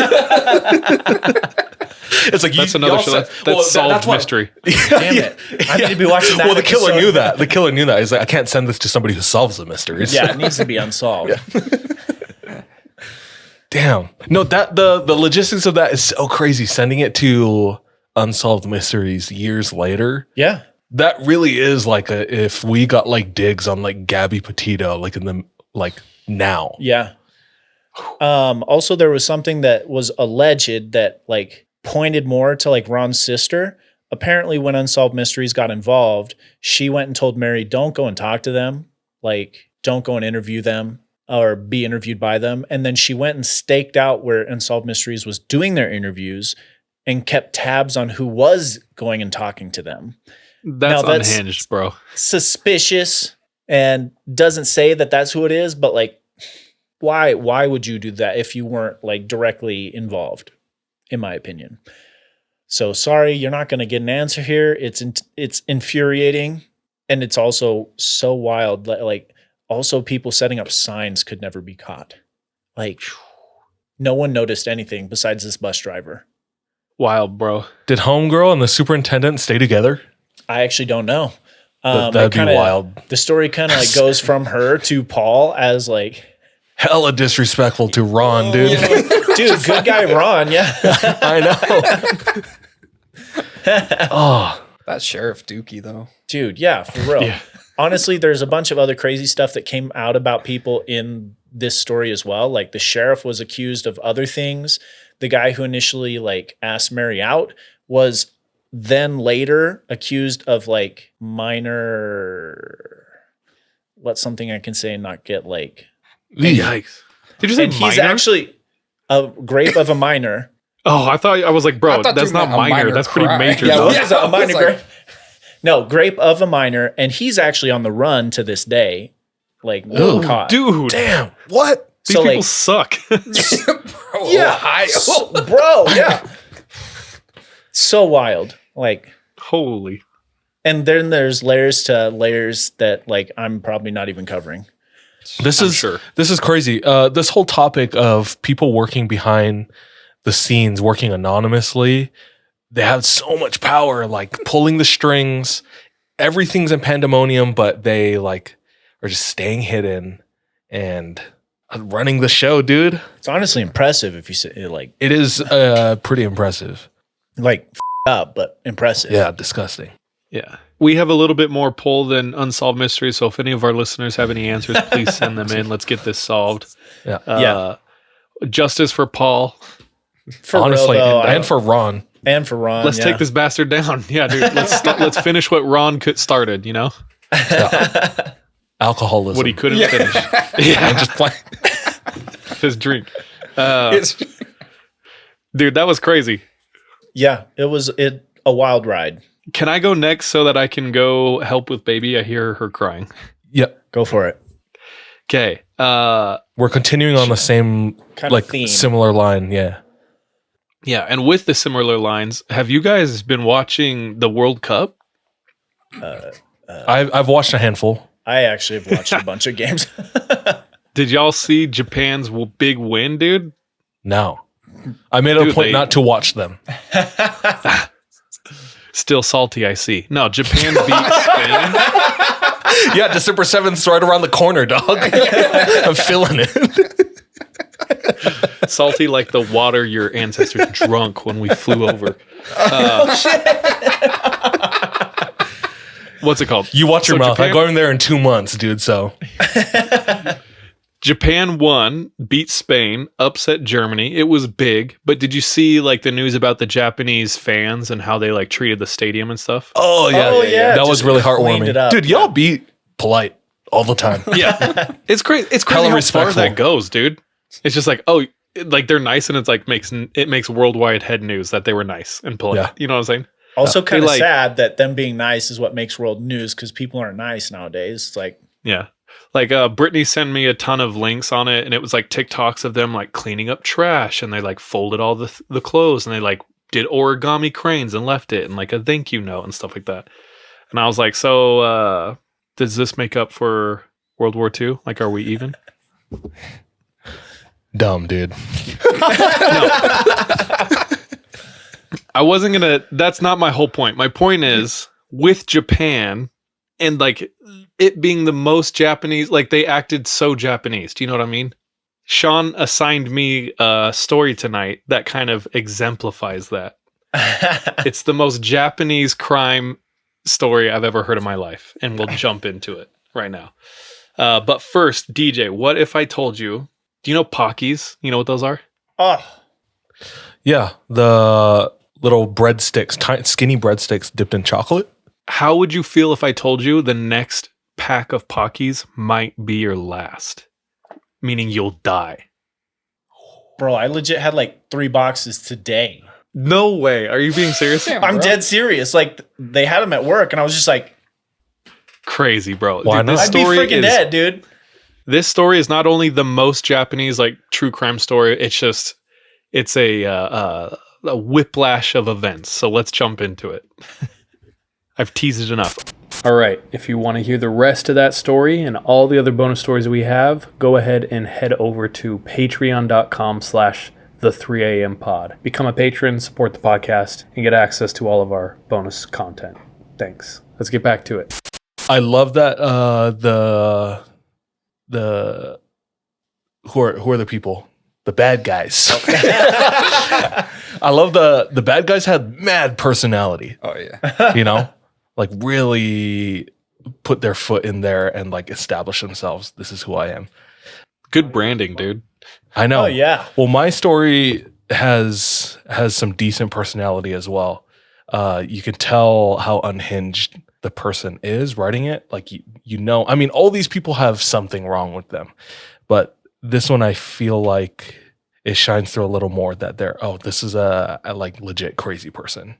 It's like that's another y'all show. said- That's solved that's why- mystery. damn it. I need to be watching that. Well, the killer episode. knew that. The killer knew that. He's like, I can't send this to somebody who solves the mysteries. Yeah, it needs to be unsolved. Damn. No, that the logistics of that is so crazy. Sending it to Unsolved Mysteries years later. Yeah. That really is like if we got like digs on like Gabby Petito, like in the like now. Yeah. Also, there was something that was alleged that like pointed more to like Ron's sister. Apparently, when Unsolved Mysteries got involved, she went and told Mary, don't go and talk to them. Like, don't go and interview them or be interviewed by them. And then she went and staked out where Unsolved Mysteries was doing their interviews and kept tabs on who was going and talking to them. That's Now, that's- unhinged, bro. Suspicious and doesn't say that that's who it is, but like, why would you do that if you weren't like directly involved, in my opinion? So sorry, you're not going to get an answer here. It's infuriating, and it's also so wild. Like also people setting up signs could never be caught. Like no one noticed anything besides this bus driver. Wild, bro. Did homegirl and the superintendent stay together? I actually don't know. That'd be wild. The story kind of like goes from her to Paul as like hella disrespectful to Ron, dude. dude, good guy Ron, yeah. I know. Oh, That Sheriff Dookie though. Dude, yeah, for real. Yeah. Honestly, there's a bunch of other crazy stuff that came out about people in this story as well. Like the sheriff was accused of other things. The guy who initially like asked Mary out was then later accused of like minor, what's something I can say and not get like. Yikes. Did you say And minor? he's actually a grape of a minor. Oh, I was like, bro, I thought that's you not meant a minor. minor That's pretty crime. major. Yeah, dog. what is a I was minor like- grape? No, grape of a minor, and he's actually on the run to this day. Like, Ooh, caught. Dude, damn. What? these So, people like- suck. Bro, Yeah. Ohio. Bro, yeah. So wild. Like, Holy. and then there's layers to layers that like I'm probably not even covering. This I'm is sure. This is crazy. This whole topic of people working behind the scenes, working anonymously, they have so much power, like pulling the strings. Everything's in pandemonium, but they like are just staying hidden and running the show, dude. It's honestly impressive if you say like It is pretty impressive. up, but impressive. Yeah, disgusting. Yeah. We have a little bit more pull than Unsolved Mysteries. So if any of our listeners have any answers, please send them in. Let's get this solved. Yeah. Yeah. Justice for Paul. For Honestly, real, though, and for Ron. and for Ron. Let's take this bastard down. Yeah, dude. Let's finish what Ron started, you know? Alcoholism. What he couldn't finish. and just play. His drink. It's- Dude, that was crazy. Yeah, it was a wild ride. Can I go next so that I can go help with baby? I hear her crying. Yep. Go for it. Okay. We're continuing on the same Kind of like theme. similar line. Yeah. Yeah, and with the similar lines, have you guys been watching the World Cup? I've watched a handful. I actually have watched a bunch of games. Did y'all see Japan's big win, dude? No. I made it a Dude, point they- not to watch them. Still salty, I see. No, Japan beat Spain. Yeah, December 7th is right around the corner, dog. I'm feeling it. Salty like the water your ancestors drunk when we flew over. What's it called? You watch your So mouth. Japan- I'm going there in 2 months, dude. So Japan won, beat Spain, upset Germany. It was big, but did you see like the news about the Japanese fans and how they like treated the stadium and stuff? Oh, yeah. That was Just really cleaned it heartwarming, up. dude. Y'all be polite all the time. Yeah, it's great. It's crazy Hella how far respectful. that goes, dude. It's just like, oh, like they're nice, and it's like makes worldwide head news that they were nice and polite. Yeah. You know what I'm saying? Also, kind of like- sad that them being nice is what makes world news because people aren't nice nowadays. It's like, Yeah. Like Brittany sent me a ton of links on it, and it was like TikToks of them like cleaning up trash, and they like folded all the clothes, and they like did origami cranes and left it, and like a thank you note and stuff like that. And I was like, so does this make up for World War II? Like, are we even? Dumb, dude. I wasn't gonna. That's not my whole point. My point is with Japan and like it being the most Japanese, like they acted so Japanese. Do you know what I mean? Sean assigned me a story tonight that kind of exemplifies that. It's the most Japanese crime story I've ever heard in my life, and we'll jump into it right now. But first, DJ, what if I told you? Do you know Pockies? You know what those are? oh, Yeah, the little breadsticks, skinny breadsticks dipped in chocolate. How would you feel if I told you the next pack of Pockies might be your last? Meaning you'll die. bro, I legit had like 3 boxes today. No way. Are you being serious? Damn, I'm bro. dead serious. Like they had them at work, and I was just like, Crazy, bro. Why not? This I'd be story freaking is dead, dude. This story is not only the most Japanese like true crime story. It's just it's a a whiplash of events. So let's jump into it. I've teased it enough. All right. If you want to hear the rest of that story and all the other bonus stories we have, go ahead and head over to patreon.com/the3am pod. Become a patron, support the podcast, and get access to all of our bonus content. Thanks. Let's get back to it. I love that the who are the people? The bad guys. I love the bad guys had mad personality. Oh yeah. You know? Like really put their foot in there and like establish themselves. This is who I am. Good branding, dude. I know. Oh yeah. Well, my story has some decent personality as well. You can tell how unhinged the person is writing it. Like you know, I mean, all these people have something wrong with them, but this one I feel like it shines through a little more that this is a like legit crazy person,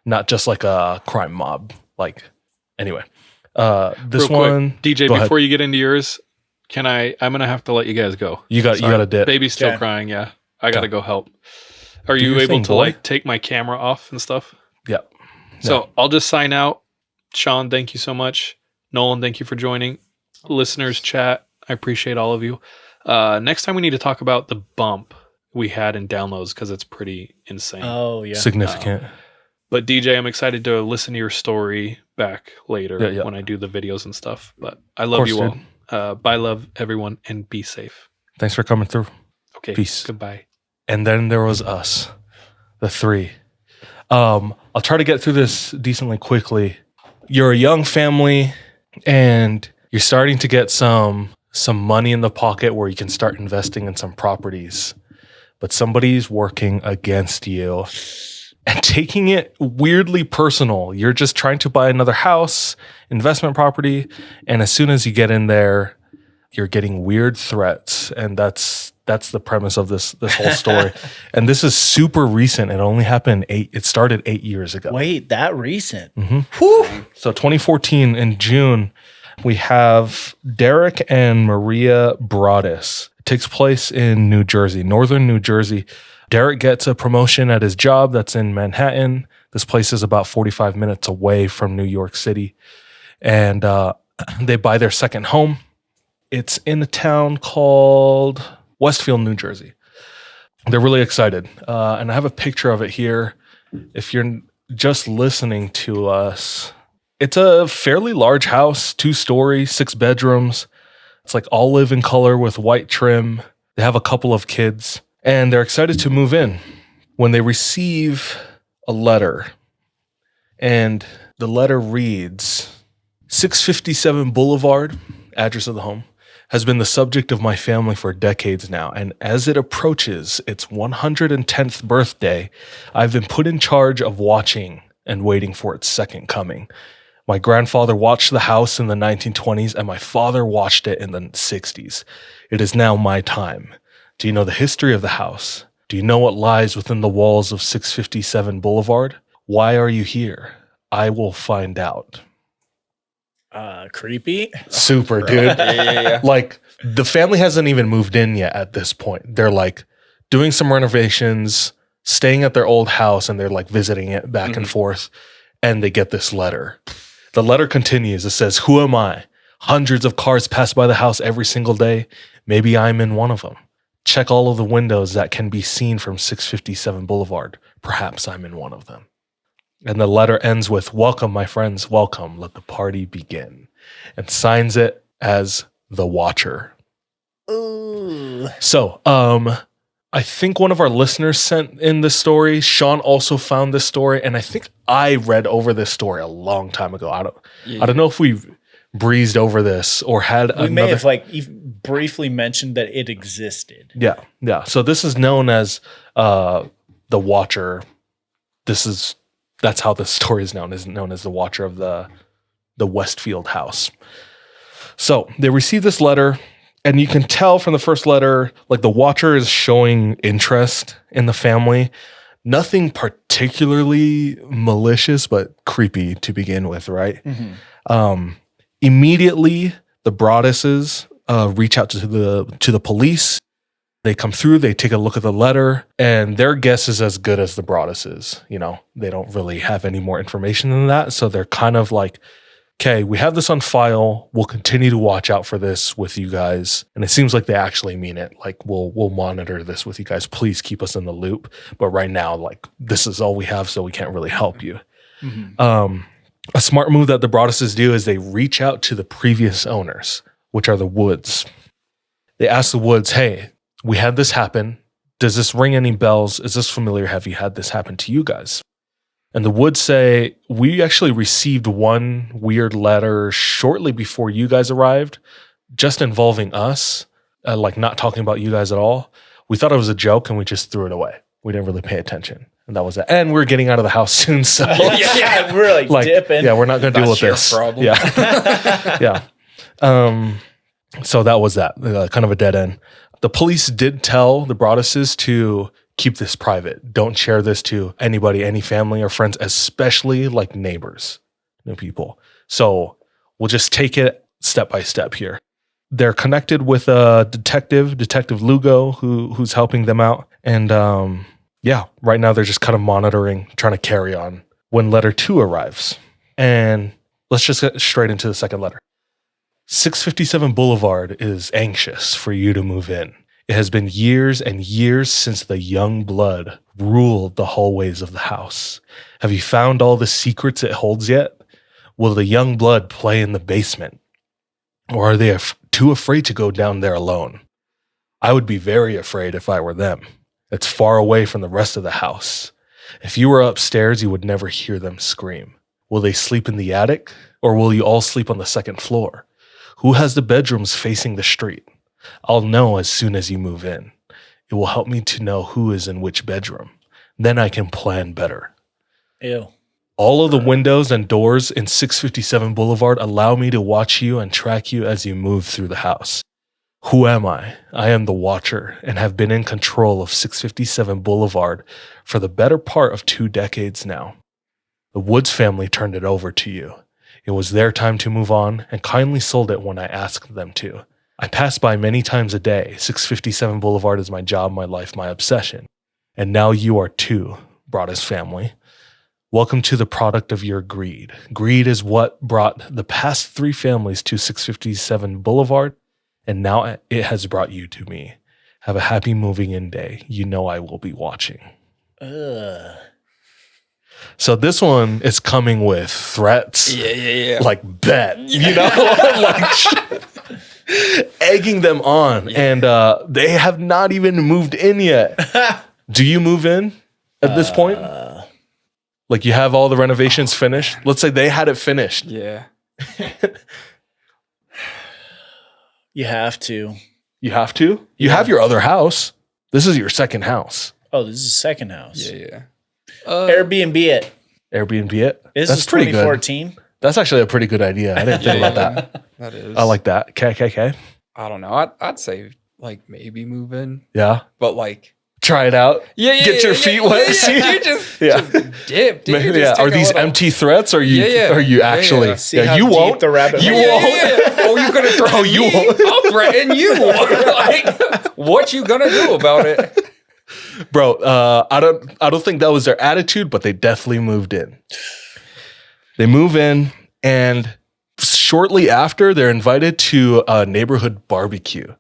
not just like a crime mob. Like anyway, this Real one, quick, DJ, go before ahead. you get into yours, I'm gonna have to let you guys go. You got a dip. Baby's still Okay. crying. Yeah, I gotta Okay. go help. Are Do you your able thing, to boy. like take my camera off and stuff? Yeah. So I'll just sign out. Sean, thank you so much. Nolan, thank you for joining. Listeners, chat, I appreciate all of you. Next time we need to talk about the bump we had in downloads because it's pretty insane. Oh yeah. Significant. But DJ, I'm excited to listen to your story back later Yeah. when I do the videos and stuff. But I Of love course, you dude. all. Bye, love everyone, and be safe. Thanks for coming through. Okay. Peace. Goodbye. And then there was us, the three. I'll try to get through this decently quickly. You're a young family and you're starting to get some money in the pocket where you can start investing in some properties, but somebody's working against you and taking it weirdly personal. You're just trying to buy another house, investment property, and as soon as you get in there, you're getting weird threats, and that's the premise of this whole story. And this is super recent. It only happened it started 8 years ago. Wait, that recent? So 2014 in June, we have Derek and Maria Broadus. It takes place in New Jersey, northern New Jersey. Derek gets a promotion at his job that's in Manhattan. This place is about 45 minutes away from New York City. And they buy their second home. It's in a town called Westfield, New Jersey. They're really excited. And I have a picture of it here. If you're just listening to us, it's a fairly large house, 2-story, 6 bedrooms. It's like olive in color with white trim. They have a couple of kids and they're excited to move in when they receive a letter. And the letter reads, 657 Boulevard, address of the home, has been the subject of my family for decades now, and as it approaches its 110th birthday, I've been put in charge of watching and waiting for its second coming. My grandfather watched the house in the 1920s, and my father watched it in the 60s. It is now my time. Do you know the history of the house? Do you know what lies within the walls of 657 Boulevard? Why are you here? I will find out. Creepy. Super, dude. Yeah. Like the family hasn't even moved in yet at this point. They're like doing some renovations, staying at their old house, and they're like visiting it back and forth. And they get this letter. The letter continues. It says, who am I? Hundreds of cars pass by the house every single day. Maybe I'm in one of them. Check all of the windows that can be seen from 657 Boulevard. Perhaps I'm in one of them. And the letter ends with, welcome, my friends, welcome. Let the party begin. And signs it as the Watcher. Ooh. So, I think one of our listeners sent in this story. Sean also found this story, and I think I read over this story a long time ago. I don't know if we breezed over this or had We may have like even briefly mentioned that it existed. Yeah. So this is known as the Watcher. That's how the story is known as the Watcher of the Westfield house. So they receive this letter, and you can tell from the first letter, like the Watcher is showing interest in the family. Nothing particularly malicious, but creepy to begin with, right? Immediately, the Broaduses reach out to the police. They come through, they take a look at the letter, and their guess is as good as the Broaddus's. You know, they don't really have any more information than that. So they're kind of like, okay, we have this on file. We'll continue to watch out for this with you guys. And it seems like they actually mean it. Like, we'll monitor this with you guys. Please keep us in the loop. But right now, like, this is all we have, so we can't really help you. A smart move that the Broaddus's do is they reach out to the previous owners, which are the Woods. They ask the Woods, hey, we had this happen. Does this ring any bells? Is this familiar? Have you had this happen to you guys? And the Woods say, we actually received one weird letter shortly before you guys arrived, just involving us, like not talking about you guys at all. We thought it was a joke and we just threw it away. We didn't really pay attention. And that was it. And we're getting out of the house soon. So we're like dipping. Yeah, we're not going to deal with this. Problem. Yeah. Yeah. So that was that, kind of a dead end. The police did tell the Broaddus's to keep this private. Don't share this to anybody, any family or friends, especially like neighbors, new people. So we'll just take it step by step here. They're connected with a Detective Lugo, who's helping them out. And right now they're just kind of monitoring, trying to carry on when letter 2 arrives. And let's just get straight into the second letter. 657 Boulevard is anxious for you to move in. It has been years and years since the young blood ruled the hallways of the house. Have you found all the secrets it holds yet? Will the young blood play in the basement? Or are they too afraid to go down there alone? I would be very afraid if I were them. It's far away from the rest of the house. If you were upstairs, you would never hear them scream. Will they sleep in the attic? Or will you all sleep on the second floor? Who has the bedrooms facing the street? I'll know as soon as you move in. It will help me to know who is in which bedroom. Then I can plan better. Ew. All of the windows and doors in 657 Boulevard allow me to watch you and track you as you move through the house. Who am I? I am the Watcher and have been in control of 657 Boulevard for the better part of 2 decades now. The Woods family turned it over to you. It was their time to move on and kindly sold it when I asked them to. I pass by many times a day. 657 Boulevard is my job, my life, my obsession. And now you are too, Broaddus family. Welcome to the product of your greed. Greed is what brought the past 3 families to 657 Boulevard, and now it has brought you to me. Have a happy moving in day. You know I will be watching. So this one is coming with threats. Yeah. Like bet, you know, like egging them on. Yeah. And they have not even moved in yet. Do you move in at this point? Like you have all the renovations finished? Let's say they had it finished. Yeah. You have to. You have to? You have your other house. This is your second house. Oh, this is the second house. Yeah. Airbnb it. Airbnb it? This That's is pretty 2014. good. That's actually a pretty good idea. I didn't think about that. That is. I like that. KKK. I don't know. I'd say like maybe move in. Yeah. But like try it out. Get your feet wet. See? Just dip. Dude. Yeah. Are these empty threats? Or are you actually? See how you deep won't. The rabbit hole. You won't. Oh, you gonna throw you me? won't. I'll threaten you. Like, what you gonna do about it? Bro, I don't think that was their attitude, but they definitely moved in. They move in, and shortly after, they're invited to a neighborhood barbecue.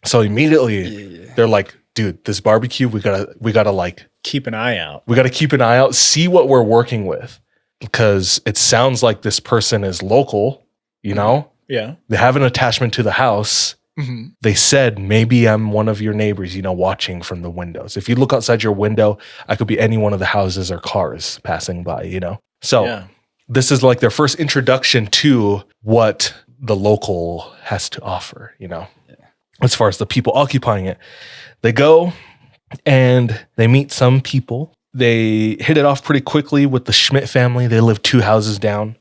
So immediately, they're like, "Dude, this barbecue, we gotta like keep an eye out. We gotta keep an eye out, see what we're working with, because it sounds like this person is local. You know, Yeah, they have an attachment to the house." Mm-hmm. They said, maybe I'm one of your neighbors, you know, watching from the windows. If you look outside your window, I could be any one of the houses or cars passing by, you know? So this is like their first introduction to what the local has to offer, you know, as far as the people occupying it. They go and they meet some people. They hit it off pretty quickly with the Schmidt family. They live 2 houses down.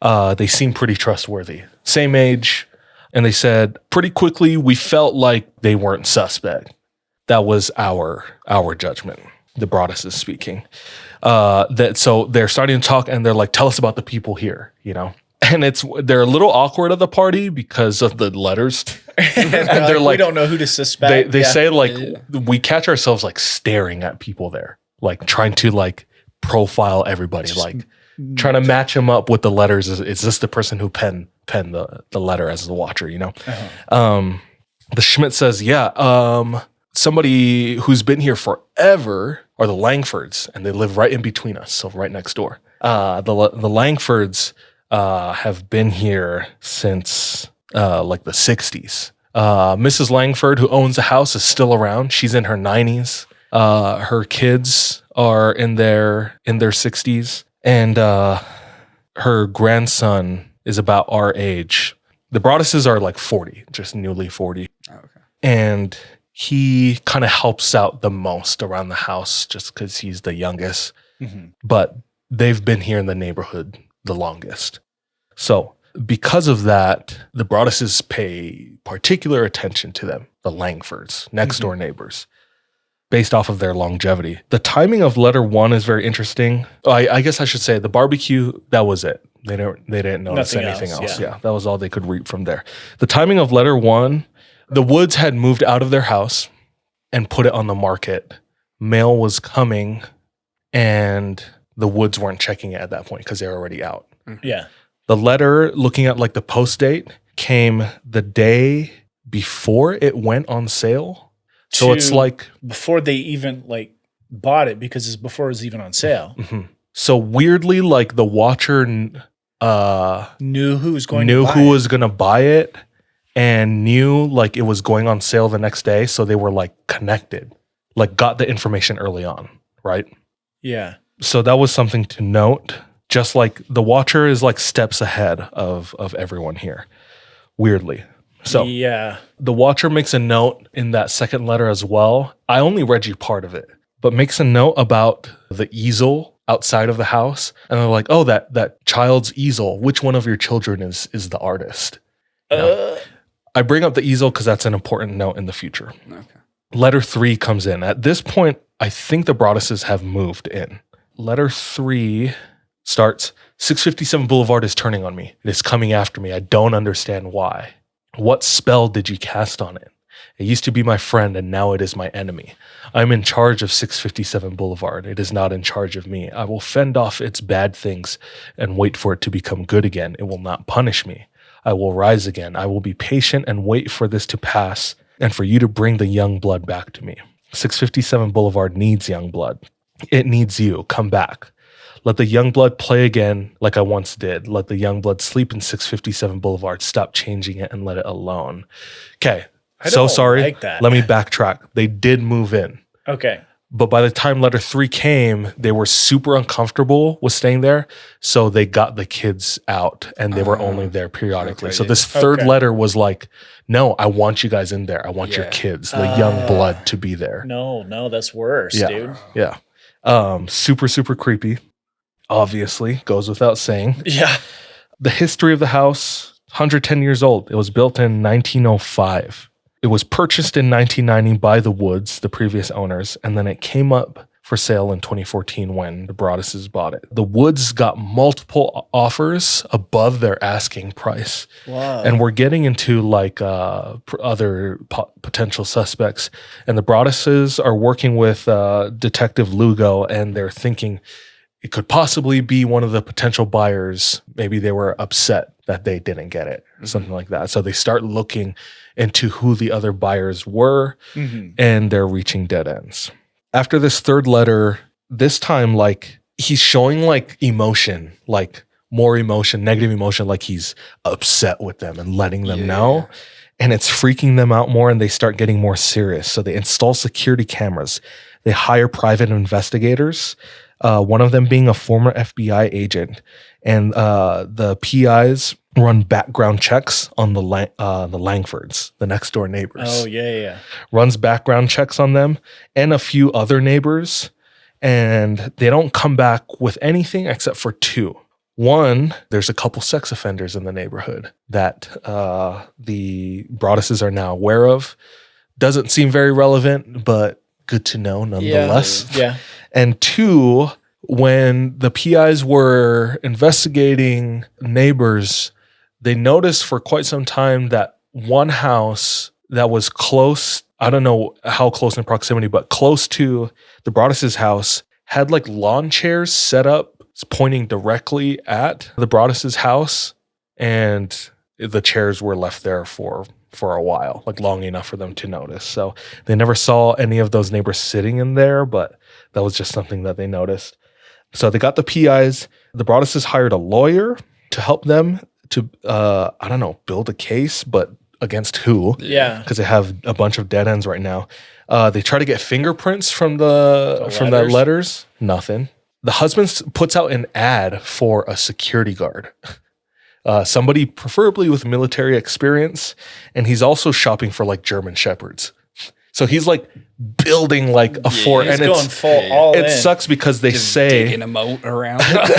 They seem pretty trustworthy. Same age. And they said pretty quickly, we felt like they weren't suspect. That was our judgment. The Broaddus is speaking. So they're starting to talk, and they're like, "Tell us about the people here," you know. And they're a little awkward at the party because of the letters They're like, we don't know who to suspect. They say like Yeah. we catch ourselves like staring at people there, like trying to like profile everybody, like trying to match them up with the letters. Is this the person who penned the letter as the watcher? You know. The Schmidt says, somebody who's been here forever are the Langfords, and they live right in between us, so right next door. The Langfords have been here since like the 60s. Mrs. Langford, who owns the house, is still around. She's in her 90s. Her kids are in their 60s, and her grandson is about our age. The Broadduses are like 40, just newly 40. Oh, okay. And he kind of helps out the most around the house just because he's the youngest. But they've been here in the neighborhood the longest. So because of that, the Broadduses pay particular attention to them, the Langfords, next door neighbors, based off of their longevity. The timing of letter 1 is very interesting. I guess I should say the barbecue, that was it. They didn't notice anything else. Yeah, that was all they could reap from there. The timing of letter 1, the Woods had moved out of their house and put it on the market. Mail was coming, and the Woods weren't checking it at that point because they were already out. Yeah. The letter, looking at like the post date, came the day before it went on sale. So it's like before they even like bought it, because it's before it was even on sale. So weirdly, like the watcher Knew who was going to buy it, and knew like it was going on sale the next day. So they were like connected, like got the information early on, right? Yeah. So that was something to note. Just like the watcher is like steps ahead of everyone here, weirdly. So yeah, the watcher makes a note in that second letter as well. I only read you part of it, but makes a note about the easel outside of the house. And they're like, oh, that child's easel, which one of your children is the artist? You know? I bring up the easel because that's an important note in the future. Okay. Letter 3 comes in. At this point, I think the Broadduses have moved in. Letter 3 starts, 657 Boulevard is turning on me. It is coming after me. I don't understand why. What spell did you cast on it? It used to be my friend, and now it is my enemy. I'm in charge of 657 Boulevard. It is not in charge of me. I will fend off its bad things and wait for it to become good again. It will not punish me. I will rise again. I will be patient and wait for this to pass and for you to bring the young blood back to me. 657 Boulevard needs young blood. It needs you. Come back. Let the young blood play again like I once did. Let the young blood sleep in 657 Boulevard. Stop changing it and let it alone. Okay. So sorry. like that. Let me backtrack. They did move in. Okay. But by the time letter 3 came, they were super uncomfortable with staying there. So they got the kids out, and they were only there periodically. Okay, So yeah. this third letter was like, no, I want you guys in there. I want your Yeah. kids, the young blood, to be there. No, that's worse, Yeah. dude. Yeah. Super, super creepy. Obviously, goes without saying. Yeah. The history of the house, 110 years old. It was built in 1905. It was purchased in 1990 by the Woods, the previous owners, and then it came up for sale in 2014 when the Broadduses bought it. The Woods got multiple offers above their asking price. Wow. And we're getting into like other potential suspects. And the Broadduses are working with Detective Lugo, and they're thinking it could possibly be one of the potential buyers. Maybe they were upset that they didn't get it, or something like that. So they start looking into who the other buyers were, and they're reaching dead ends. After this third letter, this time, like, he's showing like emotion, like more emotion, negative emotion, like he's upset with them and letting them know. And it's freaking them out more, and they start getting more serious. So they install security cameras. They hire private investigators, one of them being a former FBI agent. And the PIs run background checks on the Langfords, the next door neighbors. Oh, yeah. Runs background checks on them and a few other neighbors. And they don't come back with anything except for 2. One, there's a couple sex offenders in the neighborhood that the Broadduses are now aware of. Doesn't seem very relevant, but good to know nonetheless. Yeah. And 2, when the PIs were investigating neighbors, they noticed for quite some time that one house that was close. I don't know how close in proximity, but close to the Broaddus' house had like lawn chairs set up pointing directly at the Broaddus' house. And the chairs were left there for a while, like long enough for them to notice. So they never saw any of those neighbors sitting in there, but that was just something that they noticed. So they got the PIs. The Broaddus' hired a lawyer to help them to, I don't know, build a case, but against who? Yeah. Because they have a bunch of dead ends right now. They try to get fingerprints from the letters. Nothing. The husband puts out an ad for a security guard. Somebody preferably with military experience, and he's also shopping for like German shepherds. So he's like building like a fort, He's and going full all in. it sucks because they Just say digging a moat around. the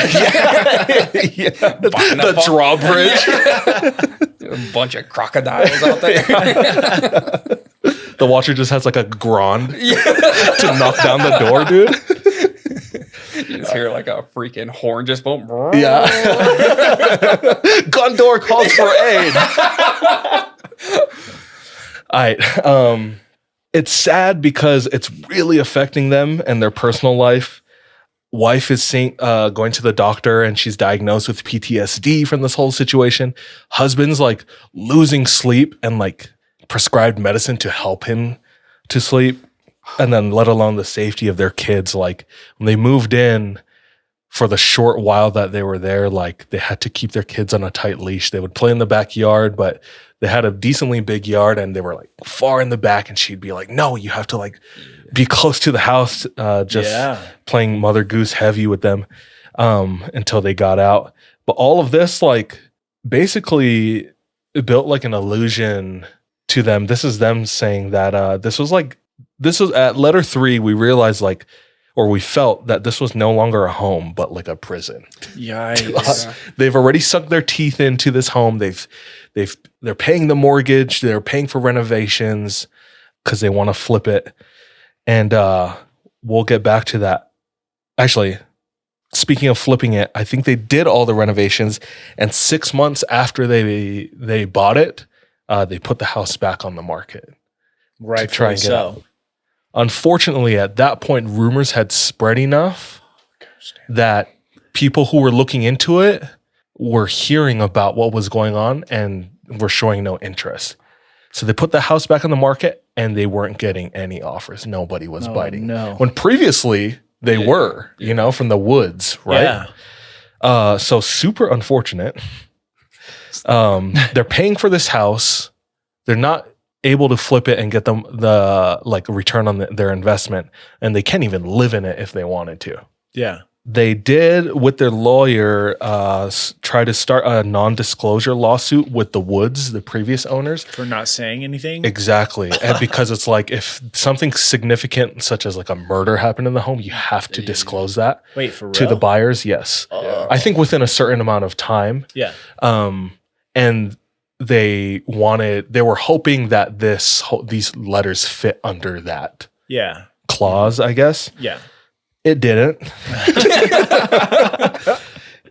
drawbridge. A bunch of crocodiles out there. The watcher just has like a grand to knock down the door, dude. You just hear like a freaking horn just boom. Yeah. Gondor calls for aid. All right. It's sad because it's really affecting them and their personal life. Wife is going to the doctor and she's diagnosed with PTSD from this whole situation. Husband's like losing sleep and like prescribed medicine to help him to sleep. And then let alone the safety of their kids. Like when they moved in for the short while that they were there, like they had to keep their kids on a tight leash. They would play in the backyard, but they had a decently big yard and they were like far in the back, and she'd be like, no, you have to like be close to the house, playing Mother Goose heavy with them until they got out. But all of this like basically built like an illusion to them. This is them saying that this was at letter 3, we realized like, or we felt that this was no longer a home, but like a prison. Yikes. They've already sunk their teeth into this home. They're paying the mortgage. They're paying for renovations because they want to flip it. And we'll get back to that. Actually, speaking of flipping it, I think they did all the renovations. And 6 months after they bought it, they put the house back on the market. Right. To try and get out. Unfortunately, at that point, rumors had spread enough that people who were looking into it were hearing about what was going on and were showing no interest. So they put the house back on the market and they weren't getting any offers. Nobody was biting. No. When previously they were, from the woods, right? Yeah. So super unfortunate. They're paying for this house. They're not able to flip it and get them the like return on their investment, and they can't even live in it if they wanted to. Yeah. They did, with their lawyer, try to start a non-disclosure lawsuit with the Woods, the previous owners. For not saying anything? Exactly. And because it's like if something significant, such as like a murder happened in the home, you have to disclose that. Wait, for real? To the buyers, yes. I think within a certain amount of time. Yeah. And they were hoping that these letters fit under that clause, I guess. Yeah. It didn't.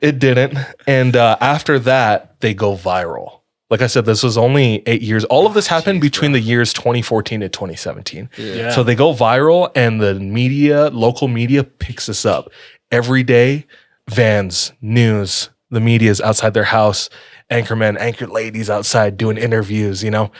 It didn't. And after that, they go viral. Like I said, this was only 8 years. All of this happened between the years 2014 to 2017. Yeah. So they go viral, and the local media picks this up. Every day, vans, news, the media's outside their house, anchormen, anchor ladies outside doing interviews, not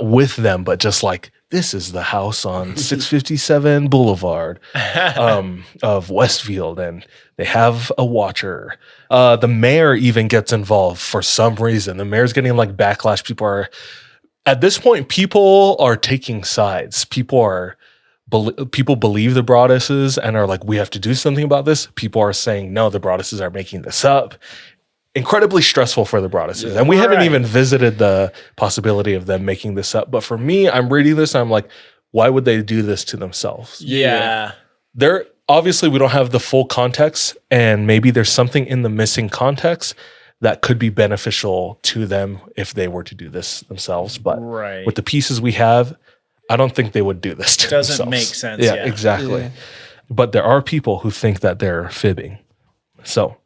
with them, but just like, this is the house on 657 Boulevard of Westfield, and they have a watcher. The mayor even gets involved for some reason. The mayor's getting like backlash. At this point, people are taking sides. People believe the Broadduses and are like, we have to do something about this. People are saying, no, the Broadduses are making this up. Incredibly stressful for the Broadduses. And we haven't even visited the possibility of them making this up. But for me, I'm reading this and I'm like, why would they do this to themselves? Yeah. Obviously, we don't have the full context, and maybe there's something in the missing context that could be beneficial to them if they were to do this themselves. But with the pieces we have, I don't think they would do this to themselves. Doesn't make sense. Yeah, exactly. Yeah. But there are people who think that they're fibbing. So.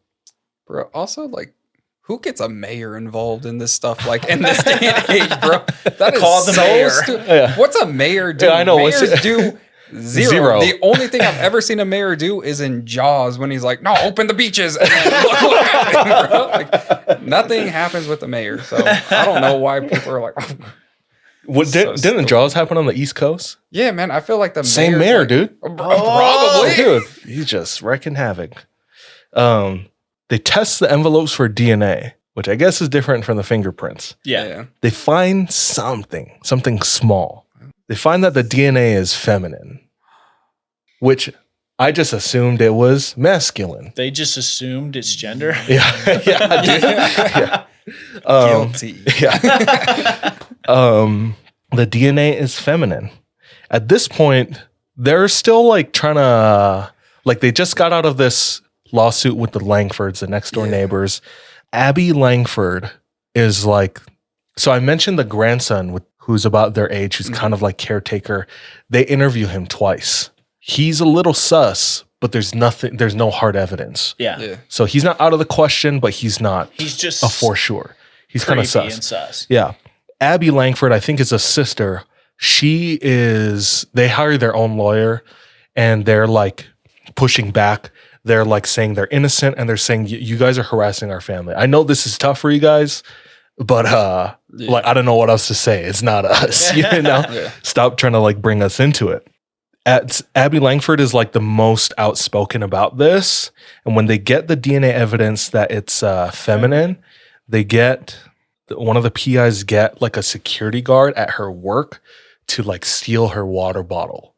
Bro, also, like, who gets a mayor involved in this stuff? Like in this day and age, bro. That is Call the so mayor. stupid. Yeah. What's a mayor do? Yeah, I know. Mayors do zero. Zero. The only thing I've ever seen a mayor do is in Jaws when he's like, "No, open the beaches." And then look what happened, bro. Like nothing happens with the mayor. So I don't know why people are like, Didn't Jaws happen on the East Coast? yeah, man. I feel like the Same mayor's mayor, like, dude. Probably. Dude, he's just wrecking havoc. They test the envelopes for DNA, which I guess is different from the fingerprints. Yeah. They find something small. They find that the DNA is feminine, which I just assumed it was masculine. They just assumed it's gender. Yeah, yeah, dude. Yeah. Guilty. Yeah. The DNA is feminine. At this point, they're still like trying to, like, they just got out of this lawsuit with the Langfords, the next door neighbors. Abby Langford is like, so I mentioned the grandson who's about their age, who's kind of like caretaker. They interview him twice. He's a little sus, but there's no hard evidence. Yeah. So he's not out of the question, but he's not He's just a for sure. He's kind of creepy sus. and sus. Yeah. Abby Langford, I think, is a sister. They hire their own lawyer and they're like pushing back. They're like saying they're innocent and they're saying, you guys are harassing our family. I know this is tough for you guys, but like, I don't know what else to say. It's not us, you know? Yeah. Stop trying to like bring us into it. Abby Langford is like the most outspoken about this. And when they get the DNA evidence that it's feminine, one of the PIs get like a security guard at her work to like steal her water bottle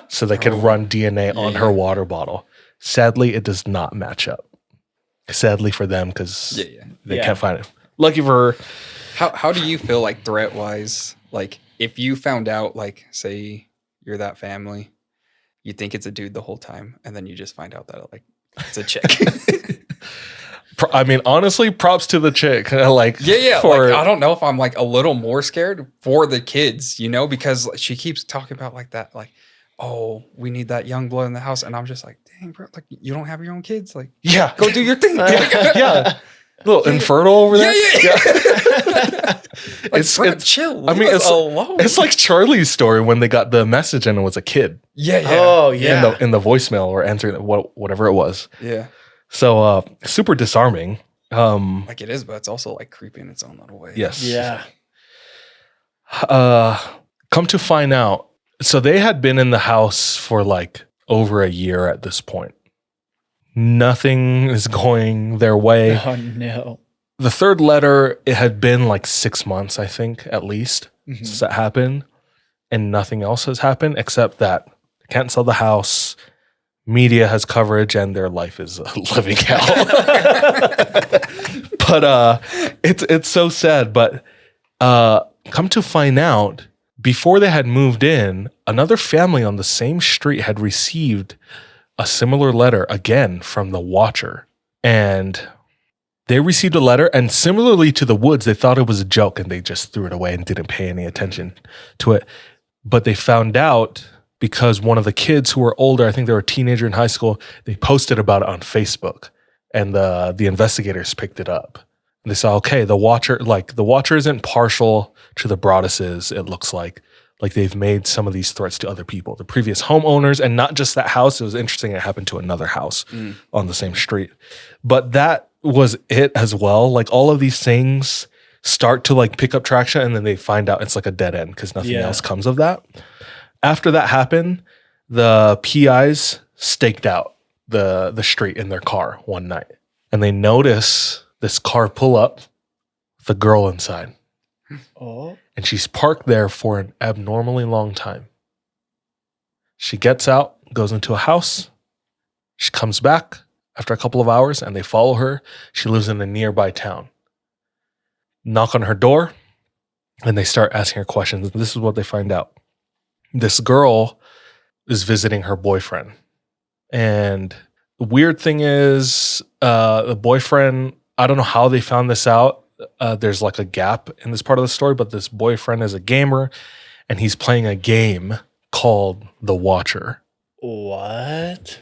so they can run DNA on her water bottle. Sadly, it does not match up. Sadly for them, because they can't find it. Lucky for her. How do you feel like threat wise? Like if you found out, like say you're that family, you think it's a dude the whole time, and then you just find out that like it's a chick. I mean, honestly, props to the chick. Like, Yeah. Like, I don't know if I'm like a little more scared for the kids, you know, because she keeps talking about like that, like, oh, we need that young blood in the house, and I'm just like, dang, bro, like you don't have your own kids, like, yeah, go do your thing. Yeah, a little infertile over there. Yeah. Like, It's chill. I mean, alone. it's like Charlie's story when they got the message and it was a kid. Yeah. Oh, yeah. In the voicemail or answering whatever it was. Yeah. So super disarming. Like it is, but it's also like creepy in its own little way. Yes. Yeah. Come to find out, so they had been in the house for like over a year at this point. Nothing is going their way. Oh, no. The third letter, it had been like 6 months, I think, at least, since that happened. And nothing else has happened except that they can't sell the house. Media has coverage and their life is a living hell. But it's so sad. But come to find out, before they had moved in, another family on the same street had received a similar letter again from the watcher. And they received a letter, and similarly to the Woods, they thought it was a joke and they just threw it away and didn't pay any attention to it. But they found out because one of the kids who were older, I think they were a teenager in high school, they posted about it on Facebook, and the investigators picked it up. And they saw, okay, the watcher isn't partial to the Broadduses, it looks like. Like they've made some of these threats to other people, the previous homeowners, and not just that house. It was interesting. It happened to another house on the same street. But that was it as well. Like all of these things start to like pick up traction, and then they find out it's like a dead end because nothing else comes of that. After that happened, the PIs staked out the street in their car one night, and they notice this car pull up with a girl inside. Oh. And she's parked there for an abnormally long time. She gets out, goes into a house. She comes back after a couple of hours, and they follow her. She lives in a nearby town. Knock on her door, and they start asking her questions. This is what they find out. This girl is visiting her boyfriend. And the weird thing is, the boyfriend, I don't know how they found this out. There's like a gap in this part of the story, but this boyfriend is a gamer, and he's playing a game called The Watcher. What?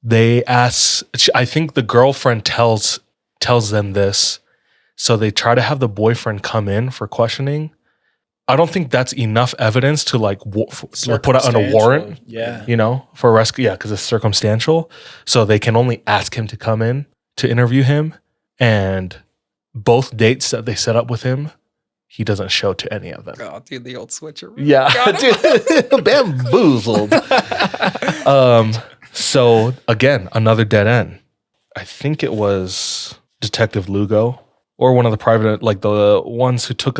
They ask, I think the girlfriend tells tells them this. So they try to have the boyfriend come in for questioning. I don't think that's enough evidence to like put out on a warrant, for rescue. Yeah, because it's circumstantial. So they can only ask him to come in to interview him. And both dates that they set up with him, he doesn't show to any of them. Oh, dude, the old switcheroo. Yeah, dude, bamboozled. So again, another dead end. I think it was Detective Lugo or one of the private, like the ones who took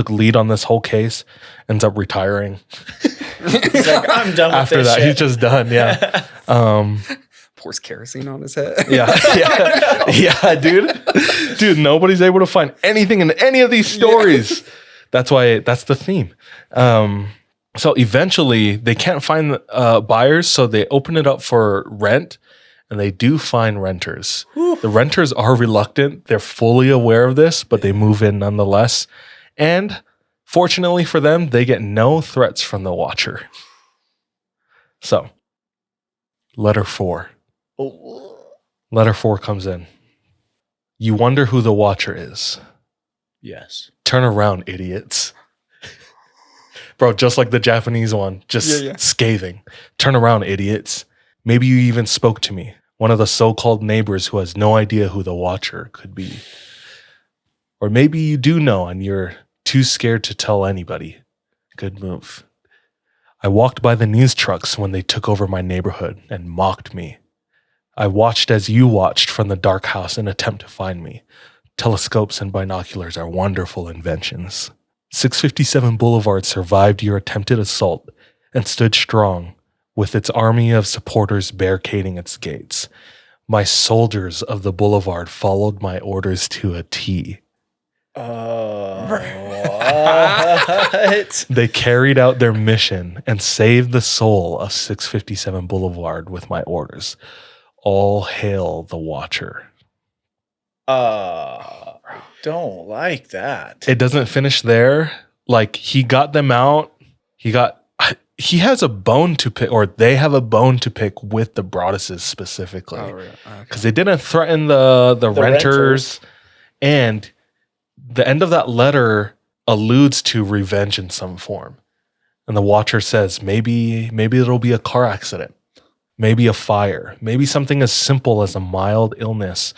lead on this whole case, ends up retiring. He's like, I'm done with After this that, shit. he's just done. Yeah. Pours kerosene on his head. Yeah, dude. Nobody's able to find anything in any of these stories. That's the theme. So eventually, they can't find buyers, so they open it up for rent, and they do find renters. The renters are reluctant. They're fully aware of this, but they move in nonetheless. And fortunately for them, they get no threats from the Watcher. So, letter 4. Letter 4 comes in. You wonder who the Watcher is. Yes. Turn around, idiots. Bro, just like the Japanese one, just scathing. Turn around, idiots. Maybe you even spoke to me, one of the so-called neighbors who has no idea who the Watcher could be. Or maybe you do know and you're too scared to tell anybody. Good move. I walked by the news trucks when they took over my neighborhood and mocked me. I watched as you watched from the dark house in an attempt to find me. Telescopes and binoculars are wonderful inventions. 657 Boulevard survived your attempted assault and stood strong with its army of supporters barricading its gates. My soldiers of the boulevard followed my orders to a T. What? They carried out their mission and saved the soul of 657 Boulevard with my orders. All hail the Watcher. Don't like that. It doesn't finish there. Like, he got them out. He has a bone to pick, or they have a bone to pick with the Broadduses specifically. Oh, really? Because they didn't threaten the renters. And the end of that letter alludes to revenge in some form. And the Watcher says, maybe it'll be a car accident. Maybe a fire. Maybe something as simple as a mild illness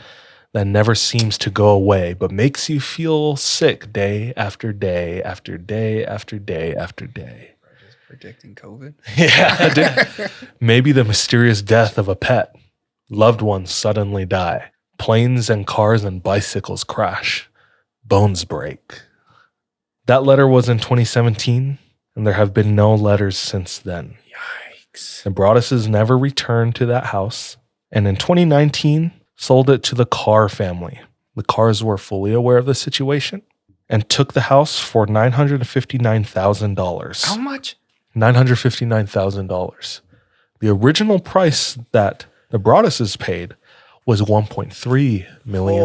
that never seems to go away, but makes you feel sick day after day after day after day after day. Just predicting COVID. Yeah, dude. Maybe the mysterious death of a pet. Loved ones suddenly die. Planes and cars and bicycles crash. Bones break. That letter was in 2017, and there have been no letters since then. Yikes. The Broadduses never returned to that house, and in 2019, sold it to the Carr family. The Carrs were fully aware of the situation and took the house for $959,000. How much? $959,000. The original price that the Broadduses paid was $1.3 million.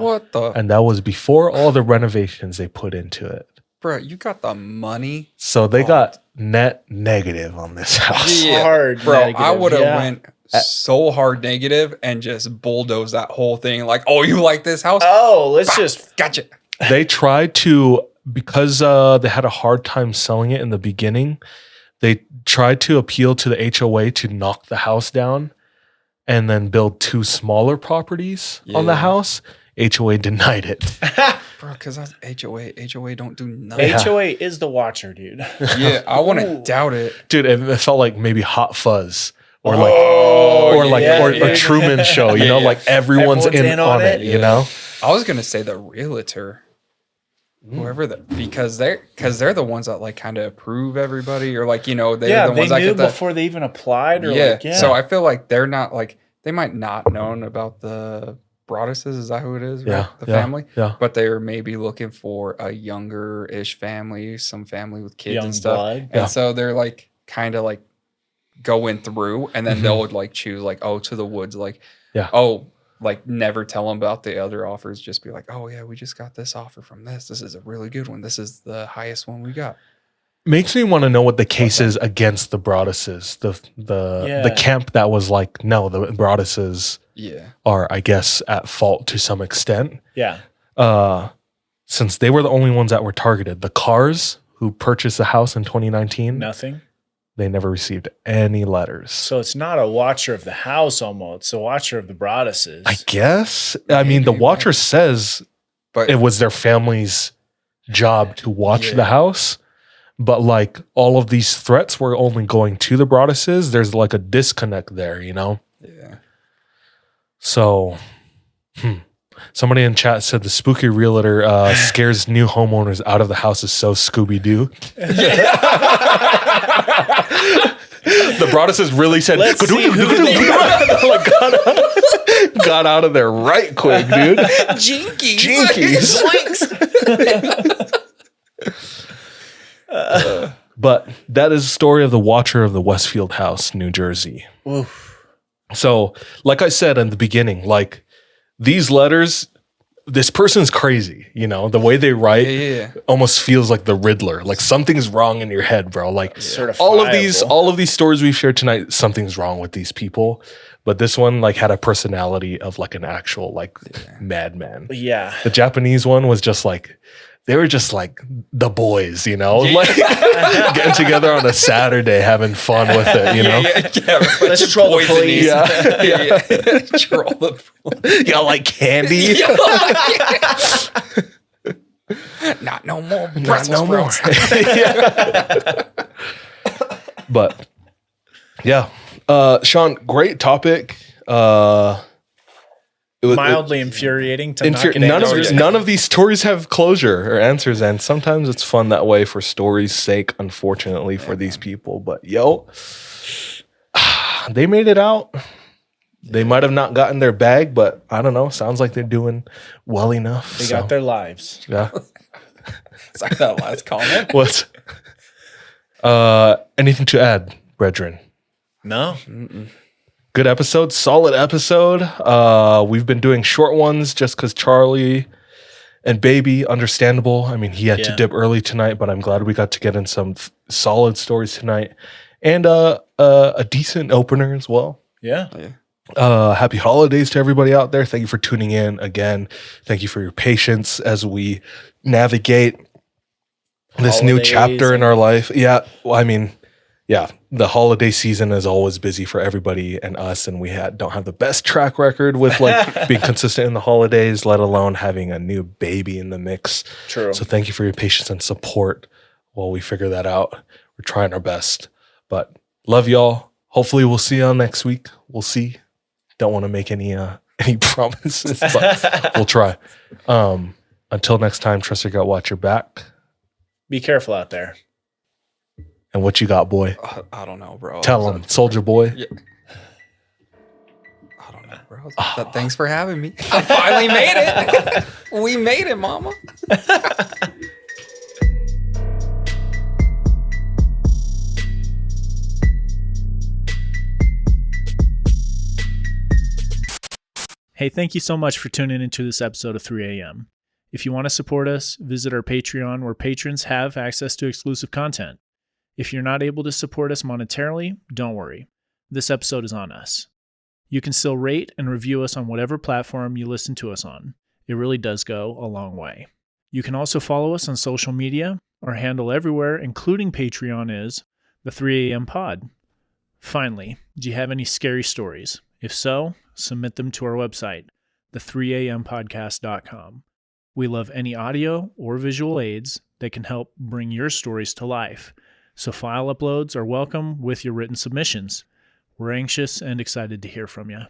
What the? And that was before all the renovations they put into it. Bro, you got the money. So they got net negative on this house. Hard bro. negative, I would have yeah. went so hard negative and just bulldozed that whole thing. Like, oh, you like this house? Oh, let's just Gotcha. They tried to, because they had a hard time selling it in the beginning, they tried to appeal to the HOA to knock the house down and then build 2 smaller properties on the house. HOA denied it. Bro, because that's HOA. HOA don't do nothing. HOA is the Watcher, dude. Yeah, I wouldn't doubt it. Dude, it felt like maybe Hot Fuzz or yeah. Truman Show, you know, like everyone's in on it, you know? I was gonna say the realtor, whoever because they're the ones that like kind of approve everybody, or like, you know, they're the ones they that knew get before they even applied, or So I feel like they're not like, they might not known about the Broadduses. Is that who it is? Yeah, Right? The family. Yeah. But they were maybe looking for a younger-ish family, some family with kids Young and stuff. blood. And so they're like kind of like going through, and then they'll like choose like, oh, to the woods, like, oh, like never tell them about the other offers. Just be like, oh yeah, we just got this offer from this. This is a really good one. This is the highest one we got. Makes me want to know what the case is against the Broadduses. The camp that was like, no, the Broadduses are, I guess, at fault to some extent. Yeah. Since they were the only ones that were targeted. The Carrs, who purchased the house in 2019, Nothing. they never received any letters. So it's not a watcher of the house almost. It's a watcher of the Broadduses. I guess. I mean, the watcher says But it was their family's job to watch the house. But like all of these threats were only going to the Broadduses. There's like a disconnect there, you know? yeah. So, somebody in chat said the spooky realtor scares new homeowners out of the house is so Scooby-Doo. The Broadduses really said, Let's see who they like, got out of there right quick, dude. Jinkies. But that is the story of the watcher of the Westfield House, New Jersey. Oof. So, like I said in the beginning, like these letters, this person's crazy, you know, the way they write almost feels like the Riddler. Like something's wrong in your head, bro. Like all of these stories we've shared tonight, something's wrong with these people. But this one like had a personality of like an actual like madman. Yeah. The Japanese one was just like, they were just like the boys, you know, like getting together on a Saturday, having fun with it, you know. Let's troll the police. Troll the police. Y'all like candy? Not no more. Not no more. But yeah, Sean, great topic. Mildly infuriating to not get none of these stories have closure or answers, and sometimes it's fun that way for stories' sake, unfortunately, for these people. But they made it out. They might have not gotten their bag, but I don't know. Sounds like they're doing well enough. They got their lives. Yeah. It's like that last comment. What's anything to add, brethren? No. Good episode, solid episode. We've been doing short ones just because Charlie and Baby, understandable. I mean, he had to dip early tonight, but I'm glad we got to get in some solid stories tonight and a decent opener as well. Yeah. Happy holidays to everybody out there. Thank you for tuning in again. Thank you for your patience as we navigate this new chapter in our life. Yeah. Well, I mean, yeah, the holiday season is always busy for everybody and us, and we don't have the best track record with like being consistent in the holidays, let alone having a new baby in the mix. True. So thank you for your patience and support while we figure that out. We're trying our best, but love y'all. Hopefully we'll see y'all next week. We'll see. Don't want to make any promises, but we'll try. Until next time, trust your gut, watch your back. Be careful out there. And what you got, boy? I don't know, bro. Tell him, soldier boy. Yeah. I don't know, bro. Thanks for having me. I finally made it. We made it, mama. Hey, thank you so much for tuning into this episode of 3 a.m. If you want to support us, visit our Patreon where patrons have access to exclusive content. If you're not able to support us monetarily, don't worry. This episode is on us. You can still rate and review us on whatever platform you listen to us on. It really does go a long way. You can also follow us on social media. Our handle everywhere, including Patreon, is the 3 a.m. pod. Finally, do you have any scary stories? If so, submit them to our website, the3ampodcast.com. We love any audio or visual aids that can help bring your stories to life. So file uploads are welcome with your written submissions. We're anxious and excited to hear from you.